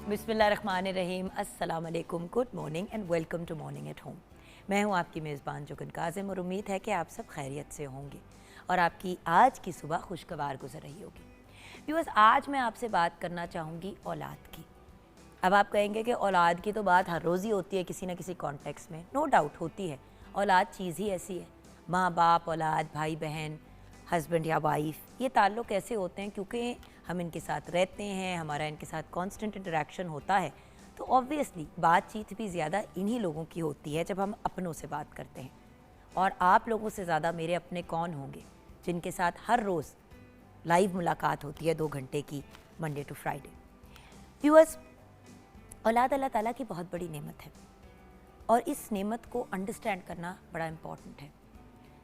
बिस्मिल्लाहिर्रहमानिर्रहीम, अस्सलाम वालेकुम, good morning and welcome to morning at home. मैं हूँ आपकी मेज़बान जुगन काज़िम और उम्मीद है कि आप सब खैरियत से होंगे और आपकी आज की सुबह खुशगवार गुजर रही होगी। व्यूअर्स, आज मैं आपसे बात करना चाहूँगी औलाद की। अब आप कहेंगे कि औलाद की तो बात हर रोज़ ही होती है किसी न किसी कॉन्टेक्स्ट में, नो डाउट होती है। औलाद चीज़ ही ऐसी है, माँ बाप, औलाद, भाई बहन, हस्बैंड या वाइफ, ये ताल्लुक़ ऐसे होते हैं क्योंकि हम इनके साथ रहते हैं, हमारा इनके साथ कांस्टेंट इंटरेक्शन होता है, तो ऑब्वियसली बातचीत भी ज़्यादा इन्हीं लोगों की होती है जब हम अपनों से बात करते हैं। और आप लोगों से ज़्यादा मेरे अपने कौन होंगे जिनके साथ हर रोज़ लाइव मुलाकात होती है 2 घंटे की, मंडे टू फ्राइडे। व्यूअर्स, औलाद अल्लाह ताला की बहुत बड़ी नेमत है और इस नेमत को अंडरस्टैंड करना बड़ा इम्पॉर्टेंट है।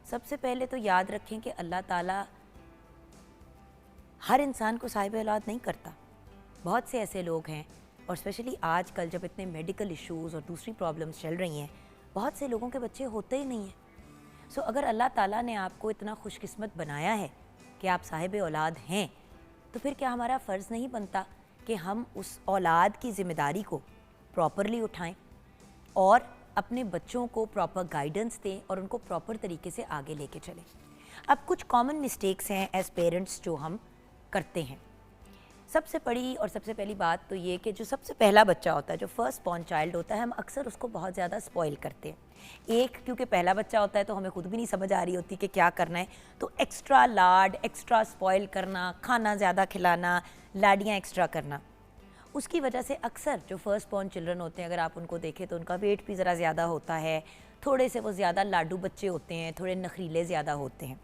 सबसे पहले तो याद रखें कि अल्लाह ताला हर इंसान को साहिब औलाद नहीं करता। बहुत से ऐसे लोग हैं, और स्पेशली आजकल जब इतने मेडिकल इश्यूज़ और दूसरी प्रॉब्लम्स चल रही हैं, बहुत से लोगों के बच्चे होते ही नहीं हैं। सो अगर अल्लाह ताला ने आपको इतना खुशकिस्मत बनाया है कि आप साहिब औलाद हैं, तो फिर क्या हमारा फ़र्ज़ नहीं बनता कि हम उस औलाद की ज़िम्मेदारी को प्रॉपरली उठाएं और अपने बच्चों को प्रॉपर गाइडेंस दें और उनको प्रॉपर तरीके से आगे लेके चलें। अब कुछ कॉमन मिस्टेक्स हैं एज़ पेरेंट्स जो हम करते हैं। सबसे बड़ी और सबसे पहली बात तो ये कि जो सबसे पहला बच्चा होता है, जो फर्स्ट बॉर्न चाइल्ड होता है, हम अक्सर उसको बहुत ज़्यादा स्पॉइल करते हैं। एक, क्योंकि पहला बच्चा होता है तो हमें खुद भी नहीं समझ आ रही होती कि क्या करना है, तो एक्स्ट्रा लाड, एक्स्ट्रा स्पॉइल करना, खाना ज़्यादा खिलाना, लाडियाँ एक्स्ट्रा करना, उसकी वजह से अक्सर जो फर्स्ट बॉर्न चिल्ड्रन होते हैं, अगर आप उनको देखें तो उनका वेट भी ज़रा ज़्यादा होता है, थोड़े से वो ज़्यादा लाडू बच्चे होते हैं, थोड़े नखरीले ज़्यादा होते हैं।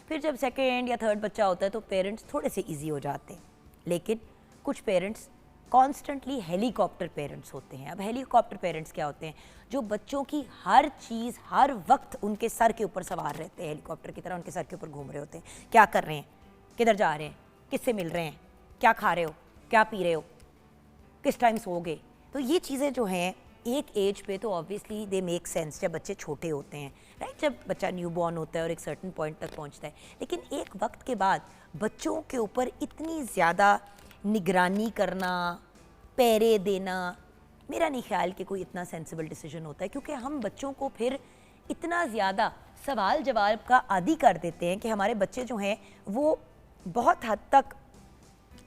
फिर जब सेकेंड या थर्ड बच्चा होता है तो पेरेंट्स थोड़े से इजी हो जाते हैं, लेकिन कुछ पेरेंट्स कॉन्स्टेंटली हेलीकॉप्टर पेरेंट्स होते हैं। अब हेलीकॉप्टर पेरेंट्स क्या होते हैं? जो बच्चों की हर चीज़ हर वक्त उनके सर के ऊपर सवार रहते हैं, हेलीकॉप्टर की तरह उनके सर के ऊपर घूम रहे होते हैं। क्या कर रहे हैं, किधर जा रहे हैं, किससे मिल रहे हैं, क्या खा रहे हो, क्या पी रहे हो, किस टाइम सोओगे। तो ये चीज़ें जो हैं एक एज पे तो ऑब्वियसली दे मेक सेंस जब बच्चे छोटे होते हैं, राइट, जब बच्चा न्यू बॉर्न होता है और एक सर्टन पॉइंट तक पहुंचता है। लेकिन एक वक्त के बाद बच्चों के ऊपर इतनी ज़्यादा निगरानी करना, पैरे देना, मेरा नहीं ख्याल कि कोई इतना सेंसिबल डिसीजन होता है, क्योंकि हम बच्चों को फिर इतना ज़्यादा सवाल जवाब का आदी कर देते हैं कि हमारे बच्चे जो हैं वो बहुत हद तक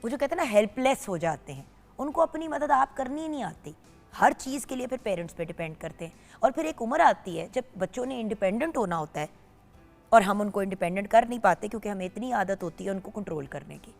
वो जो कहते हैं ना हेल्पलेस हो जाते हैं, उनको अपनी मदद आप करनी ही नहीं आती, हर चीज़ के लिए फिर पेरेंट्स पे डिपेंड करते हैं। और फिर एक उम्र आती है जब बच्चों ने इंडिपेंडेंट होना होता है और हम उनको इंडिपेंडेंट कर नहीं पाते क्योंकि हमें इतनी आदत होती है उनको कंट्रोल करने की।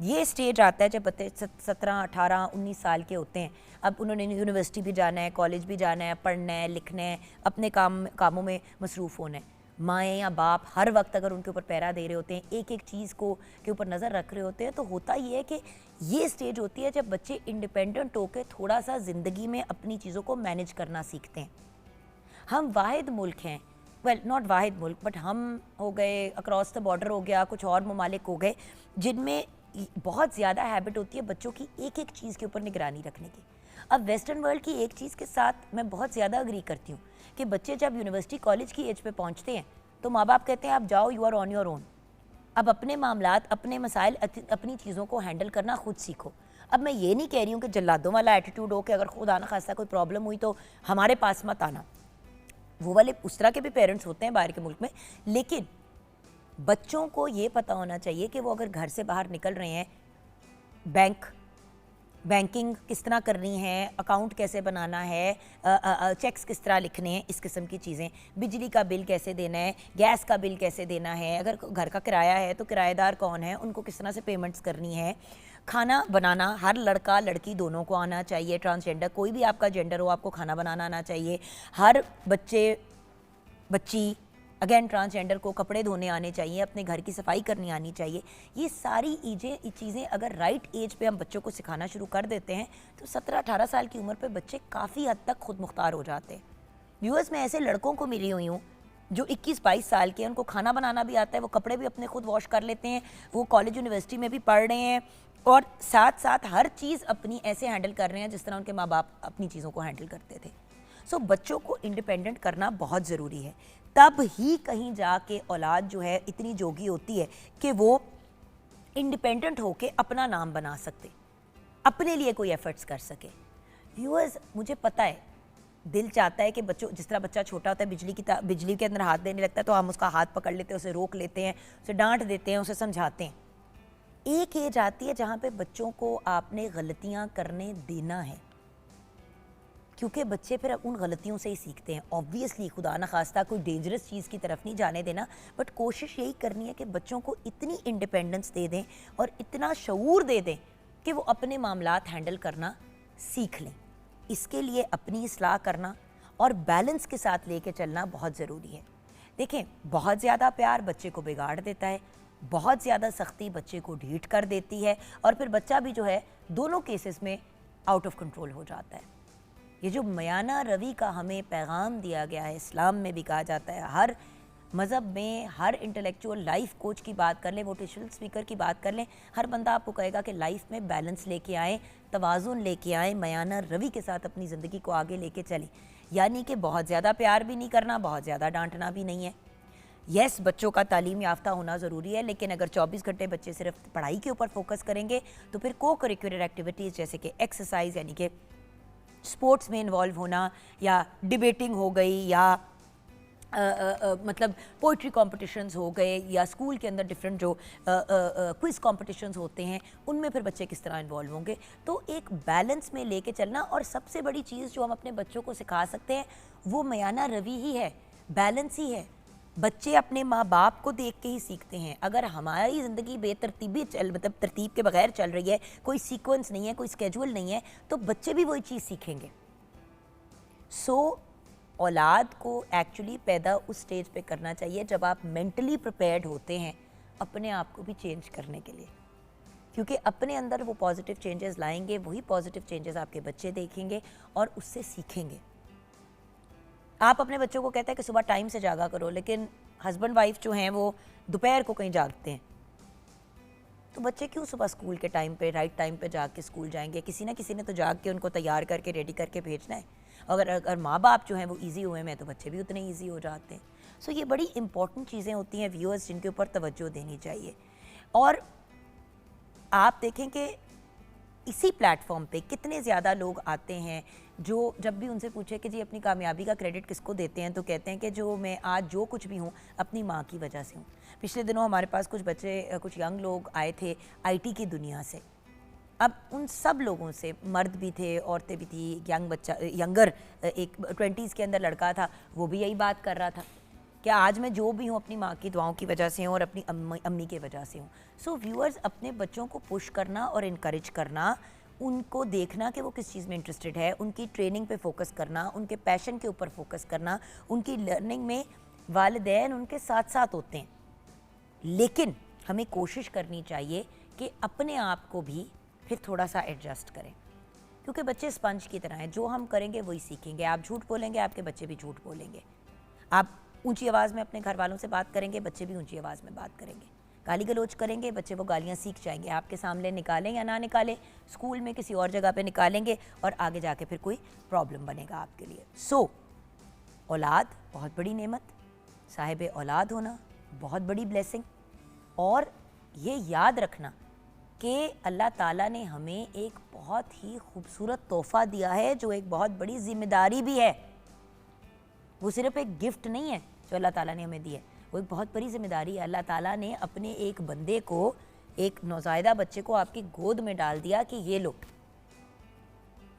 ये स्टेज आता है जब बच्चे 17, 18, 19 साल के होते हैं। अब उन्होंने यूनिवर्सिटी भी जाना है, कॉलेज भी जाना है, पढ़ना है, लिखना है, अपने कामों में मसरूफ़ होना है। माएँ या बाप हर वक्त अगर उनके ऊपर पहरा दे रहे होते हैं, एक एक चीज़ को के ऊपर नज़र रख रहे होते हैं, तो होता ये है कि ये स्टेज होती है जब बच्चे इंडिपेंडेंट होकर थोड़ा सा ज़िंदगी में अपनी चीज़ों को मैनेज करना सीखते हैं। हम वाहिद मुल्क हैं, वेल नॉट वाहिद मुल्क, बट हम हो गए, अक्रॉस द बॉर्डर हो गया, कुछ और ममालिक हो गए जिनमें बहुत ज़्यादा हैबिट होती है बच्चों की एक एक चीज़ के ऊपर निगरानी रखने की। अब वेस्टर्न वर्ल्ड की एक चीज़ के साथ मैं बहुत ज़्यादा अग्री करती हूँ कि बच्चे जब यूनिवर्सिटी कॉलेज की एज पे पहुँचते हैं तो माँ बाप कहते हैं आप जाओ, you are on your own, अब अपने मामलात, अपने मसाइल, अपनी चीज़ों को हैंडल करना खुद सीखो। अब मैं ये नहीं कह रही हूँ कि जल्लादों वाला एटीट्यूड हो कि अगर खुदा ना खास्ता कोई प्रॉब्लम हुई तो हमारे पास मत आना, वो वाले उस तरह के भी पेरेंट्स होते हैं बाहर के मुल्क में। लेकिन बच्चों को ये पता होना चाहिए कि वो अगर घर से बाहर निकल रहे हैं, बैंकिंग किस तरह करनी है, अकाउंट कैसे बनाना है, चेक्स किस तरह लिखने हैं, इस किस्म की चीज़ें, बिजली का बिल कैसे देना है, गैस का बिल कैसे देना है, अगर घर का किराया है तो किराएदार कौन है, उनको किस तरह से पेमेंट्स करनी है, खाना बनाना हर लड़का लड़की दोनों को आना चाहिए, ट्रांसजेंडर कोई भी आपका जेंडर हो आपको खाना बनाना आना चाहिए, हर बच्ची अगेन ट्रांसजेंडर को कपड़े धोने आने चाहिए, अपने घर की सफाई करनी आनी चाहिए। ये सारी चीज़ें अगर राइट एज पे हम बच्चों को सिखाना शुरू कर देते हैं तो 17-18 साल की उम्र पे बच्चे काफ़ी हद तक खुद मुख्तार हो जाते हैं। व्यूअर्स, मैं ऐसे लड़कों को मिली हुई हूँ जो 21-22 साल के हैं, उनको खाना बनाना भी आता है, वो कपड़े भी अपने खुद वॉश कर लेते हैं, वो कॉलेज यूनिवर्सिटी में भी पढ़ रहे हैं और साथ साथ हर चीज़ अपनी ऐसे हैंडल कर रहे हैं जिस तरह उनके माँ बाप अपनी चीज़ों को हैंडल करते थे। सो बच्चों को इंडिपेंडेंट करना बहुत ज़रूरी है, तब ही कहीं जाके औलाद जो है इतनी जोगी होती है कि वो इंडिपेंडेंट होके अपना नाम बना सकते। अपने लिए कोई एफर्ट्स कर सके। व्यूअर्स, मुझे पता है दिल चाहता है कि बच्चों, जिस तरह बच्चा छोटा होता है बिजली के अंदर हाथ देने लगता है तो हम उसका हाथ पकड़ लेते हैं, उसे रोक लेते हैं, उसे डांट देते हैं, उसे समझाते हैं। एक एज आती है जहाँ पे बच्चों को आपने गलतियाँ करने देना है, क्योंकि बच्चे फिर उन गलतियों से ही सीखते हैं। ऑब्वियसली खुदा न खास्ता कोई डेंजरस चीज़ की तरफ नहीं जाने देना, बट कोशिश यही करनी है कि बच्चों को इतनी इंडिपेंडेंस दे दें और इतना शऊर दे दें कि वो अपने मामलात हैंडल करना सीख लें। इसके लिए अपनी इस्लाह करना और बैलेंस के साथ लेके चलना बहुत ज़रूरी है। देखें, बहुत ज़्यादा प्यार बच्चे को बिगाड़ देता है, बहुत ज़्यादा सख्ती बच्चे को ढीठ कर देती है, और फिर बच्चा भी जो है दोनों केसेस में आउट ऑफ कंट्रोल हो जाता है। ये जो मयाना रवि का हमें पैगाम दिया गया है, इस्लाम में भी कहा जाता है, हर मज़हब में, हर इंटेलेक्चुअल लाइफ कोच की बात कर लें, मोटिवेशनल स्पीकर की बात कर लें, हर बंदा आपको कहेगा कि लाइफ में बैलेंस लेके आएँ, तवाज़ुन लेके आएँ, मयाना रवि के साथ अपनी ज़िंदगी को आगे लेके चलें। यानी कि बहुत ज़्यादा प्यार भी नहीं करना, बहुत ज़्यादा डांटना भी नहीं है। यस, बच्चों का तालीम याफ्ता होना ज़रूरी है, लेकिन अगर 24 घंटे बच्चे सिर्फ पढ़ाई के ऊपर फोकस करेंगे तो फिर को करिकुलर एक्टिविटीज़ जैसे कि एक्सरसाइज, यानी कि स्पोर्ट्स में इन्वॉल्व होना, या डिबेटिंग हो गई, या मतलब पोइट्री कॉम्पिटिशन्स हो गए, या स्कूल के अंदर डिफरेंट जो क्विज़ कॉम्पिटिशन्स होते हैं, उनमें फिर बच्चे किस तरह इन्वॉल्व होंगे। तो एक बैलेंस में लेके चलना, और सबसे बड़ी चीज़ जो हम अपने बच्चों को सिखा सकते हैं वो मयाना रवि ही है, बैलेंस ही है। बच्चे अपने माँ बाप को देख के ही सीखते हैं। अगर हमारी ज़िंदगी बेतरतीबी मतलब तरतीब के बगैर चल रही है, कोई सीक्वेंस नहीं है, कोई स्केजुअल नहीं है, तो बच्चे भी वही चीज़ सीखेंगे। औलाद को एक्चुअली पैदा उस स्टेज पे करना चाहिए जब आप मेंटली प्रिपेयर्ड होते हैं अपने आप को भी चेंज करने के लिए, क्योंकि अपने अंदर वो पॉजिटिव चेंजेस लाएंगे, वही पॉजिटिव चेंजेस आपके बच्चे देखेंगे और उससे सीखेंगे। आप अपने बच्चों को कहते हैं कि सुबह टाइम से जागा करो, लेकिन हस्बैंड वाइफ जो हैं वो दोपहर को कहीं जागते हैं, तो बच्चे क्यों सुबह स्कूल के टाइम पे, राइट टाइम पे जाग के स्कूल जाएंगे? किसी ना किसी ने तो जाग के उनको तैयार करके रेडी करके भेजना है। अगर माँ बाप जो हैं वो इजी हुए हैं तो बच्चे भी उतने इजी हो जाते हैं। सो ये बड़ी इंपॉर्टेंट चीज़ें होती हैं व्यूअर्स, जिनके ऊपर तवज्जो देनी चाहिए। और आप देखें कि इसी प्लेटफॉर्म पे कितने ज़्यादा लोग आते हैं जो जब भी उनसे पूछे कि जी अपनी कामयाबी का क्रेडिट किसको देते हैं, तो कहते हैं कि जो मैं आज जो कुछ भी हूँ अपनी माँ की वजह से हूँ। पिछले दिनों हमारे पास कुछ बच्चे, कुछ यंग लोग आए थे आईटी की दुनिया से। अब उन सब लोगों से, मर्द भी थे, औरतें भी थी, यंगर एक 20s के अंदर लड़का था, वो भी यही बात कर रहा था कि आज मैं जो भी हूँ अपनी माँ की दुआओं की वजह से हूँ और अपनी अम्मी की वजह से हूँ। सो व्यूअर्स, अपने बच्चों को पुश करना और इनकरेज करना, उनको देखना कि वो किस चीज़ में इंटरेस्टेड है, उनकी ट्रेनिंग पे फोकस करना, उनके पैशन के ऊपर फोकस करना, उनकी लर्निंग में वालिदैन उनके साथ साथ होते हैं। लेकिन हमें कोशिश करनी चाहिए कि अपने आप को भी फिर थोड़ा सा एडजस्ट करें, क्योंकि बच्चे स्पंज की तरह हैं, जो हम करेंगे वही सीखेंगे। आप झूठ बोलेंगे, आपके बच्चे भी झूठ बोलेंगे। आप ऊंची आवाज़ में अपने घर वालों से बात करेंगे, बच्चे भी ऊंची आवाज़ में बात करेंगे। गाली गलोच करेंगे, बच्चे वो गालियाँ सीख जाएंगे। आपके सामने निकालें या ना निकालें, स्कूल में किसी और जगह पे निकालेंगे और आगे जाके फिर कोई प्रॉब्लम बनेगा आपके लिए। सो औलाद बहुत बड़ी नेमत, साहिब औलाद होना बहुत बड़ी ब्लेसिंग। और ये याद रखना कि अल्लाह ताला ने हमें एक बहुत ही खूबसूरत तोहफ़ा दिया है, जो एक बहुत बड़ी ज़िम्मेदारी भी है। वो सिर्फ एक गिफ्ट नहीं है जो अल्लाह ताला ने हमें दी है, वो एक बहुत बड़ी ज़िम्मेदारी है। अल्लाह ताला ने अपने एक बंदे को, एक नौज़ायदा बच्चे को आपकी गोद में डाल दिया कि ये लो,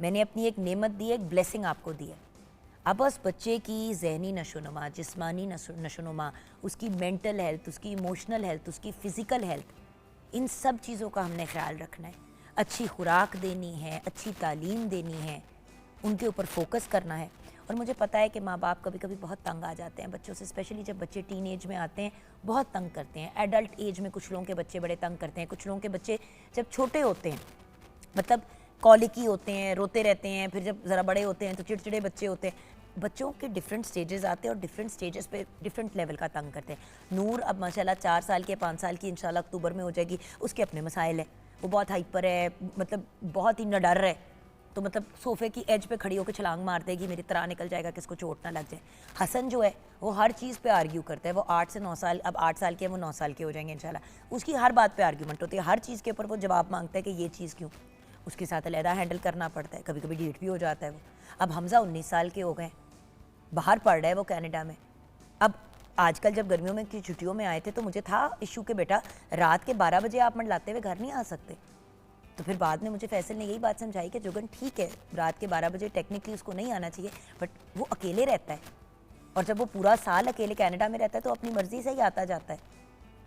मैंने अपनी एक नेमत दी है, एक ब्लेसिंग आपको दी है। अब बस बच्चे की ज़हनी नशोनुमा, जिस्मानी नशोनुमा, उसकी मेंटल हेल्थ, उसकी इमोशनल हेल्थ, उसकी फ़िज़िकल हेल्थ, इन सब चीज़ों का हमने ख्याल रखना है। अच्छी खुराक देनी है, अच्छी तालीम देनी है, उनके ऊपर फोकस करना है। और मुझे पता है कि माँ बाप कभी कभी बहुत तंग आ जाते हैं बच्चों से, स्पेशली जब बच्चे टीन एज में आते हैं, बहुत तंग करते हैं। एडल्ट एज में कुछ लोगों के बच्चे बड़े तंग करते हैं, कुछ लोगों के बच्चे जब छोटे होते हैं मतलब कॉलिकी होते हैं, रोते रहते हैं, फिर जब ज़रा बड़े होते हैं तो चिड़चिड़े बच्चे होते हैं। बच्चों के डिफरेंट स्टेजेस आते हैं और डिफरेंट स्टेजेस पे डिफरेंट लेवल का तंग करते हैं। नूर अब माशाल्लाह 4 साल के, 5 साल की इंशाल्लाह अक्टूबर में हो जाएगी, उसके अपने मसाइल है, वो बहुत हाइपर है, मतलब बहुत ही निडर है, तो मतलब सोफ़े की एज पे खड़ी होकर छलांग मार देगी, मेरी तरह निकल जाएगा, किसको चोट ना लग जाए। हसन जो है वो हर चीज़ पे आर्ग्यू करता है, वो 8 से 9 साल, अब 8 साल के हैं, वो 9 साल के हो जाएंगे इंशाल्लाह। उसकी हर बात पे आर्ग्यूमेंट होती है, हर चीज़ के ऊपर वो जवाब मांगता है कि ये चीज़ क्यों। उसके साथ अलहदा हैंडल करना पड़ता है, कभी कभी डेट भी हो जाता है वो। अब हमजा 19 साल के हो गए, बाहर पढ़ रहा है वो कनाडा में। अब आजकल जब गर्मियों में की छुट्टियों में आए थे तो मुझे था इशू के बेटा रात के 12 बजे आप मंडलाते हुए घर नहीं आ सकते। तो फिर बाद में मुझे फैसल ने यही बात समझाई कि जुगन ठीक है रात के 12 बजे टेक्निकली उसको नहीं आना चाहिए, बट वो अकेले रहता है और जब वो पूरा साल अकेले कनाडा में रहता है तो अपनी मर्ज़ी से ही आता जाता है।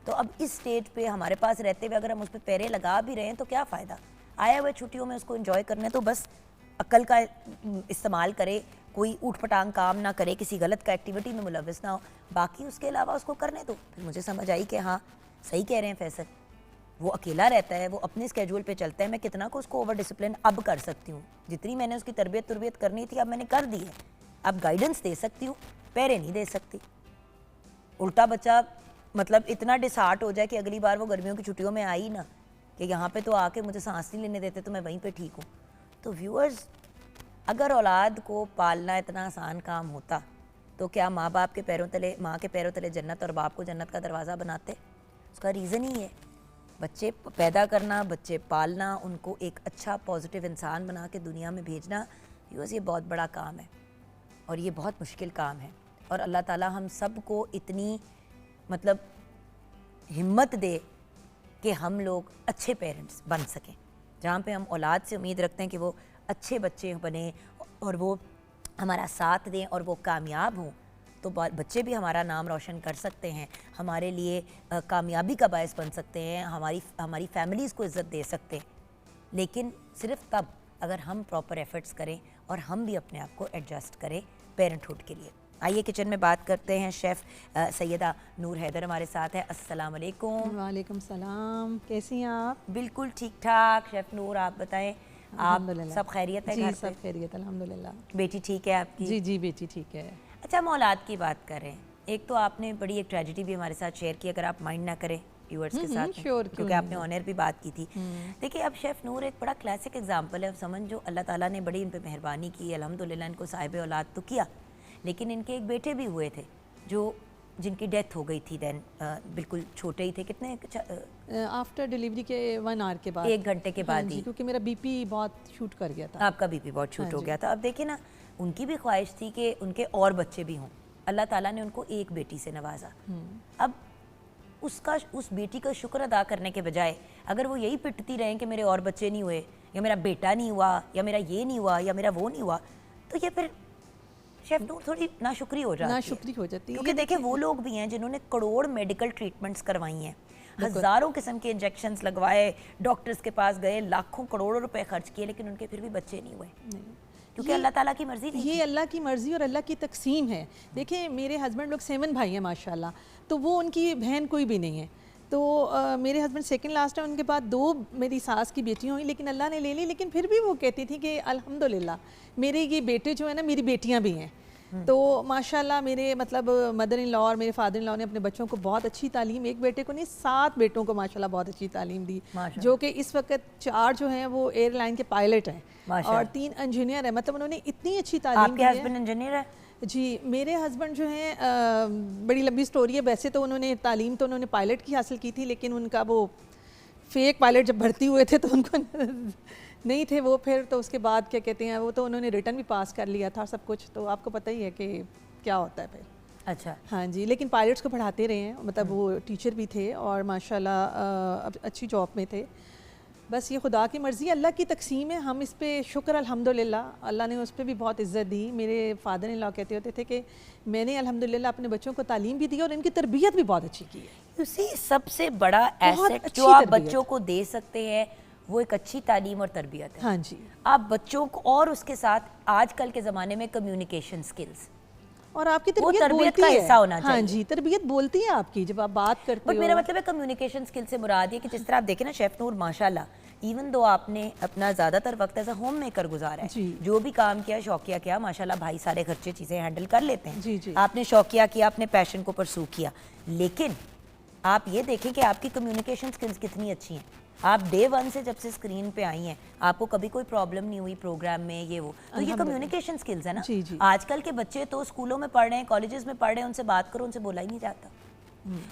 तो अब इस स्टेज पे हमारे पास रहते हुए अगर हम उस पर पैरे लगा भी रहे हैं तो क्या फ़ायदा। आया हुए छुट्टियों में उसको एंजॉय करने तो बस अक्ल का इस्तेमाल करे, कोई ऊट पटांग काम ना करे, किसी गलत का एक्टिविटी में मुलविस ना हो, बाकी उसके अलावा उसको करने दो। फिर मुझे समझ आई कि हाँ सही कह रहे हैं फैसल, वो अकेला रहता है, वो अपने स्केड्यूल पे चलता है, मैं कितना को उसको ओवर डिसिप्लिन अब कर सकती हूँ। जितनी मैंने उसकी तरबियत करनी थी अब मैंने कर दी है। अब गाइडेंस दे सकती हूँ, पैरे नहीं दे सकती। उल्टा बच्चा मतलब इतना डिसहार्ट हो जाए कि अगली बार वो गर्मियों की छुट्टियों में आई ना कि यहाँ पे तो आके मुझे सांस नहीं लेने देते तो मैं वहीं पे ठीक हूँ। तो व्यूअर्स, अगर औलाद को पालना इतना आसान काम होता तो क्या माँ बाप के पैरों तले, माँ के पैरों तले जन्नत और बाप को जन्नत का दरवाज़ा बनाते? उसका रीज़न ही है बच्चे पैदा करना, बच्चे पालना, उनको एक अच्छा पॉजिटिव इंसान बना के दुनिया में भेजना। व्यूअर्स, ये बहुत बड़ा काम है और ये बहुत मुश्किल काम है और अल्लाह ताला हम सब को इतनी मतलब हिम्मत दे कि हम लोग अच्छे पेरेंट्स बन सकें, जहाँ पे हम औलाद से उम्मीद रखते हैं कि वो अच्छे बच्चे बने और वो हमारा साथ दें और वो कामयाब हों, तो बच्चे भी हमारा नाम रोशन कर सकते हैं, हमारे लिए कामयाबी का बायस बन सकते हैं, हमारी फैमिलीज़ को इज़्ज़त दे सकते हैं। लेकिन सिर्फ तब अगर हम प्रॉपर एफर्ट्स करें और हम भी अपने आप को एडजस्ट करें पेरेंटहुड के लिए। आइए किचन में बात करते हैं। शेफ़ सैयदा नूर हैदर हमारे साथ है। अस्सलाम वालेकुम। वालेकुम सलाम, कैसी हैं आप? बिल्कुल ठीक ठाक। शेफ़ नूर आप बताएं, आप सब खैरियत है? जी घर सब खैरियत अल्हम्दुलिल्लाह। बेटी ठीक है आपकी? जी जी बेटी ठीक है। अच्छा, हम औलाद की बात करें, एक तो आपने बड़ी एक ट्रेजेडी भी हमारे साथ शेयर की, अगर आप माइंड ना करें व्यूअर्स के साथ में, श्योर, क्योंकि आपने ऑनर भी बात की थी। देखिए, अब शेफ़ नूर एक बड़ा क्लासिक एग्जांपल है। अब समझ जो अल्लाह ताला ने बड़ी इन पे मेहरबानी की, अल्हम्दुलिल्लाह इनको साहिब औलाद तो किया, लेकिन इनके एक बेटे भी हुए थे जो जिनकी डेथ हो गई थी देन, बिल्कुल छोटे ही थे, कितने आफ्टर डिलीवरी के 1 आवर के बाद, 1 घंटे के बाद ही, क्योंकि मेरा बीपी बहुत शूट कर गया था। आपका बीपी बहुत शूट हो गया था। अब देखिए ना, उनकी भी ख्वाहिश थी कि उनके और बच्चे भी हों। अल्लाह ताला ने उनको एक बेटी से नवाजा। अब उस बेटी का शुक्र अदा करने के बजाय अगर वो यही पिटती रहें कि मेरे और बच्चे नहीं हुए, या मेरा बेटा नहीं हुआ, या मेरा ये नहीं हुआ, या मेरा वो नहीं हुआ, तो ये फिर शेफ़ नूर थोड़ी नाशुक्री हो जाती है। क्योंकि देखिए वो लोग भी हैं जिन्होंने करोड़ मेडिकल ट्रीटमेंट्स करवाई हैं, हज़ारों किस्म के इंजेक्शंस लगवाए, डॉक्टर्स के पास गए, लाखों करोड़ों रुपए खर्च किए, लेकिन उनके फिर भी बच्चे नहीं हुए, क्योंकि अल्लाह ताला की मर्जी नहीं। ये अल्लाह की मर्जी और अल्लाह की तकसीम है। देखिए मेरे हस्बैंड लोग 7 भाई हैं माशाल्लाह, तो वो उनकी बहन कोई भी नहीं है। तो मेरे हस्बैंड सेकंड लास्ट है, उनके बाद 2 मेरी सास की बेटियाँ हुई, लेकिन अल्लाह ने ले ली। लेकिन फिर भी वो कहती थी कि अल्हम्दुलिल्लाह मेरे ये बेटे जो है ना, मेरी बेटियाँ भी हैं। तो माशाल्लाह मेरे मतलब मदर इन लॉ और मेरे फादर इन लॉ ने अपने बच्चों को बहुत अच्छी तालीम, एक बेटे को नहीं 7 बेटों को माशाल्लाह बहुत अच्छी तालीम दी, जो कि इस वक्त 4 जो हैं वो एयरलाइन के पायलट हैं और 3 इंजीनियर हैं। मतलब उन्होंने इतनी अच्छी तालीम दी है। आपके हस्बैंड इंजीनियर है? जी, मेरे हस्बैंड जो हैं बड़ी लंबी स्टोरी है। वैसे तो उन्होंने तालीम तो उन्होंने पायलट की हासिल की थी, लेकिन उनका वो फेक पायलट जब भर्ती हुए थे तो उनको नहीं थे वो, फिर तो उसके बाद क्या कहते हैं, वो तो उन्होंने रिटर्न भी पास कर लिया था सब कुछ, तो आपको पता ही है कि क्या होता है फिर। अच्छा, हाँ जी, लेकिन पायलट्स को पढ़ाते रहे हैं, मतलब वो टीचर भी थे और माशाल्लाह अच्छी जॉब में थे। बस ये खुदा की मर्ज़ी, अल्लाह की तकसीम है, हम इस पे शुक्र अल्हम्दुलिल्लाह, अल्लाह ने उस पर भी बहुत इज़्ज़त दी। मेरे फादर इन लॉ कहते होते थे कि मैंने अल्हम्दुलिल्लाह अपने बच्चों को तालीम भी दी और इनकी तरबियत भी बहुत अच्छी की है। उसी सबसे बड़ा एसेट जो आप बच्चों को दे सकते हैं वो एक अच्छी तालीम और तरबियत है। हाँ जी, आप बच्चों को, और उसके साथ आजकल के ज़माने में कम्युनिकेशन स्किल्स और आपकी तरबियत का हिस्सा होना चाहिए। हाँ जी, तरबियत बोलती है आपकी जब आप बात करते हो। बट मेरा मतलब है कम्युनिकेशन स्किल से मुराद ये कि जिस तरह आप देखें ना शेफ़ नूर माशाल्लाह, इवन दो आपने अपना ज़्यादातर वक्त एज अ होम मेकर गुजारा है, जो भी काम किया शौकिया किया, माशाल्लाह भाई सारे खर्चे चीज़ें हैंडल कर लेते हैं। जी जी, आपने शौकिया किया, आपने पैशन को परसू किया, लेकिन आप ये देखें कि आपकी कम्युनिकेशन स्किल्स कितनी अच्छी हैं। आप डे 1 से जब से स्क्रीन पे आई हैं, आपको कभी कोई प्रॉब्लम नहीं हुई प्रोग्राम में, ये वो, तो ये कम्युनिकेशन स्किल्स है ना। जी जी, आजकल के बच्चे तो स्कूलों में पढ़ रहे हैं, कॉलेजेस में पढ़ रहे हैं, उनसे बात करो, उनसे बोला ही नहीं जाता।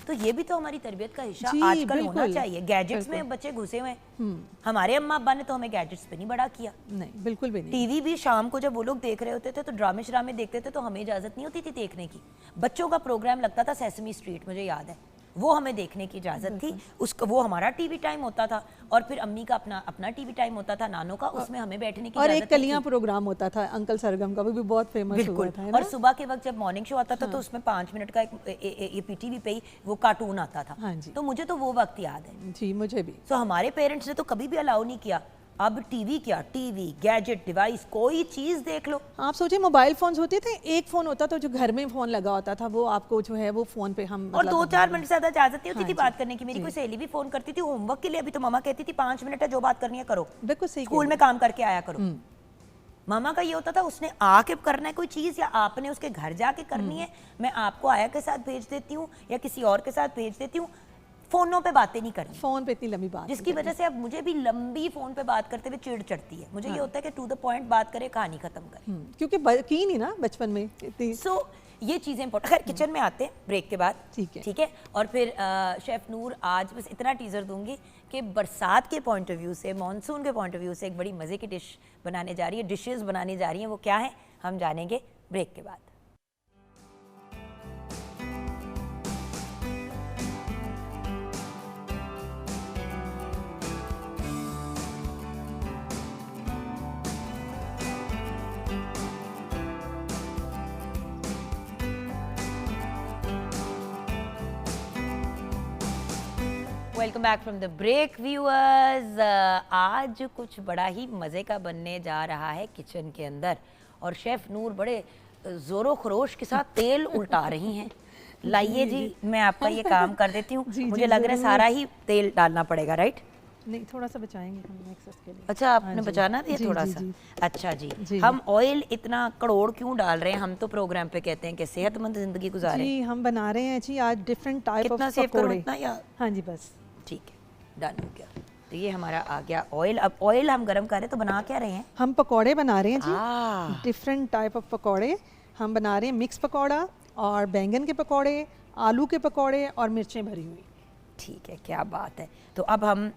तो ये भी तो हमारी तरबियत का हिस्सा जी, आजकल होना बिल्कुल, चाहिए। गैजेट्स में बच्चे घुसे हुए हैं। हमारे अम्मा अब्बा ने तो हमें गैजेट्स पे नहीं बड़ा किया। नहीं, बिल्कुल भी नहीं। टीवी भी शाम को जब वो लोग देख रहे होते थे तो ड्रामे श्रामे देखते थे तो हमें इजाजत नहीं होती थी देखने की। बच्चों का प्रोग्राम लगता था सेसमी स्ट्रीट, मुझे याद है, वो हमें देखने की इजाजत थी। उसका वो हमारा टीवी टाइम होता था और फिर अम्मी का अपना टीवी टाइम होता था, नानों का, उसमें हमें बैठने की और इजाजत एक कलियां प्रोग्राम होता था अंकल सरगम का, वो भी बहुत फेमस हुआ बिल्कुल। था, है और ना? सुबह के वक्त जब मॉर्निंग शो आता था तो उसमें 5 मिनट का एक पीटीवी पे ही वो कार्टून आता था। हाँ जी। तो मुझे तो वो वक्त याद है। जी, मुझे भी। सो हमारे पेरेंट्स ने तो कभी भी अलाउ नहीं किया। अब टीवी क्या, टीवी, गैजेट, डिवाइस, कोई चीज देख लो। आप सोचिए मोबाइल फोन्स होते थे, एक फोन होता था जो घर में फोन लगा होता था, वो आपको जो है वो फोन पे हम और 2-4 मिनट से ज्यादा इजाजत नहीं होती थी हाँ बात करने की। मेरी कोई सहेली भी फोन करती थी होमवर्क के लिए, अभी तो मामा कहती थी 5 मिनट है, जो बात करनी है करो, बिल्कुल सही स्कूल में काम करके आया करो। मामा का ये होता था उसने आके करना है कोई चीज या आपने उसके घर जाके करनी है, मैं आपको आया के साथ भेज देती हूँ या किसी और के साथ भेज देती हूँ। फोनों पे बातें नहीं करनी, फोन पे इतनी लंबी बात जिसकी वजह से अब मुझे भी लंबी फोन पे बात करते हुए चिढ़ चढ़ती है। मुझे ये होता है कि टू द पॉइंट बात करे, कहानी खत्म करे। क्योंकि की नहीं ना बचपन में इतनी। सो ये चीज़ें इंपॉर्टेंट। खैर किचन में आते हैं ब्रेक के बाद, ठीक है। और फिर शेफ नूर आज बस इतना टीजर दूंगी कि बरसात के पॉइंट ऑफ व्यू से, मॉनसून के पॉइंट ऑफ व्यू से एक बड़ी मज़े की डिश बनाने जा रही है, डिशेस बनाने जा रही हैं। वो क्या है हम जानेंगे ब्रेक के बाद। Welcome back from the break viewers. आज कुछ बड़ा ही मज़े का बनने जा रहा है किचन के अंदर, और शेफ़ नूर बड़े ज़ोरों खरोश के साथ तेल उल्टा रही हैं। लाइए जी, मैं आपका ये काम कर देती हूँ। मुझे लग रहा है सारा ही तेल डालना पड़ेगा, राइट? नहीं, थोड़ा सा बचाएंगे हम नेक्स्ट के लिए। अच्छा, आपने बचाना दिया थोड़ा सा। अच्छा जी, हम ऑयल इतना करोड़ क्यों डाल रहे हैं? हम तो प्रोग्राम पे कहते हैं कि सेहतमंद जिंदगी गुजारें। जी, हम बना रहे हैं जी आज डिफरेंट टाइप ऑफ कितना सेव करूं इतना या? हाँ जी, बस ठीक है, डन हो गया। तो ये हमारा आ गया ऑयल। अब ऑयल हम गरम कर रहे हैं, तो बना क्या रहे हैं? हम पकौड़े बना रहे हैं जी, डिफरेंट टाइप ऑफ पकौड़े हम बना रहे हैं। मिक्स पकौड़ा और बैंगन के पकौड़े, आलू के पकौड़े और मिर्चें भरी हुई। ठीक है, क्या बात है। तो अब हम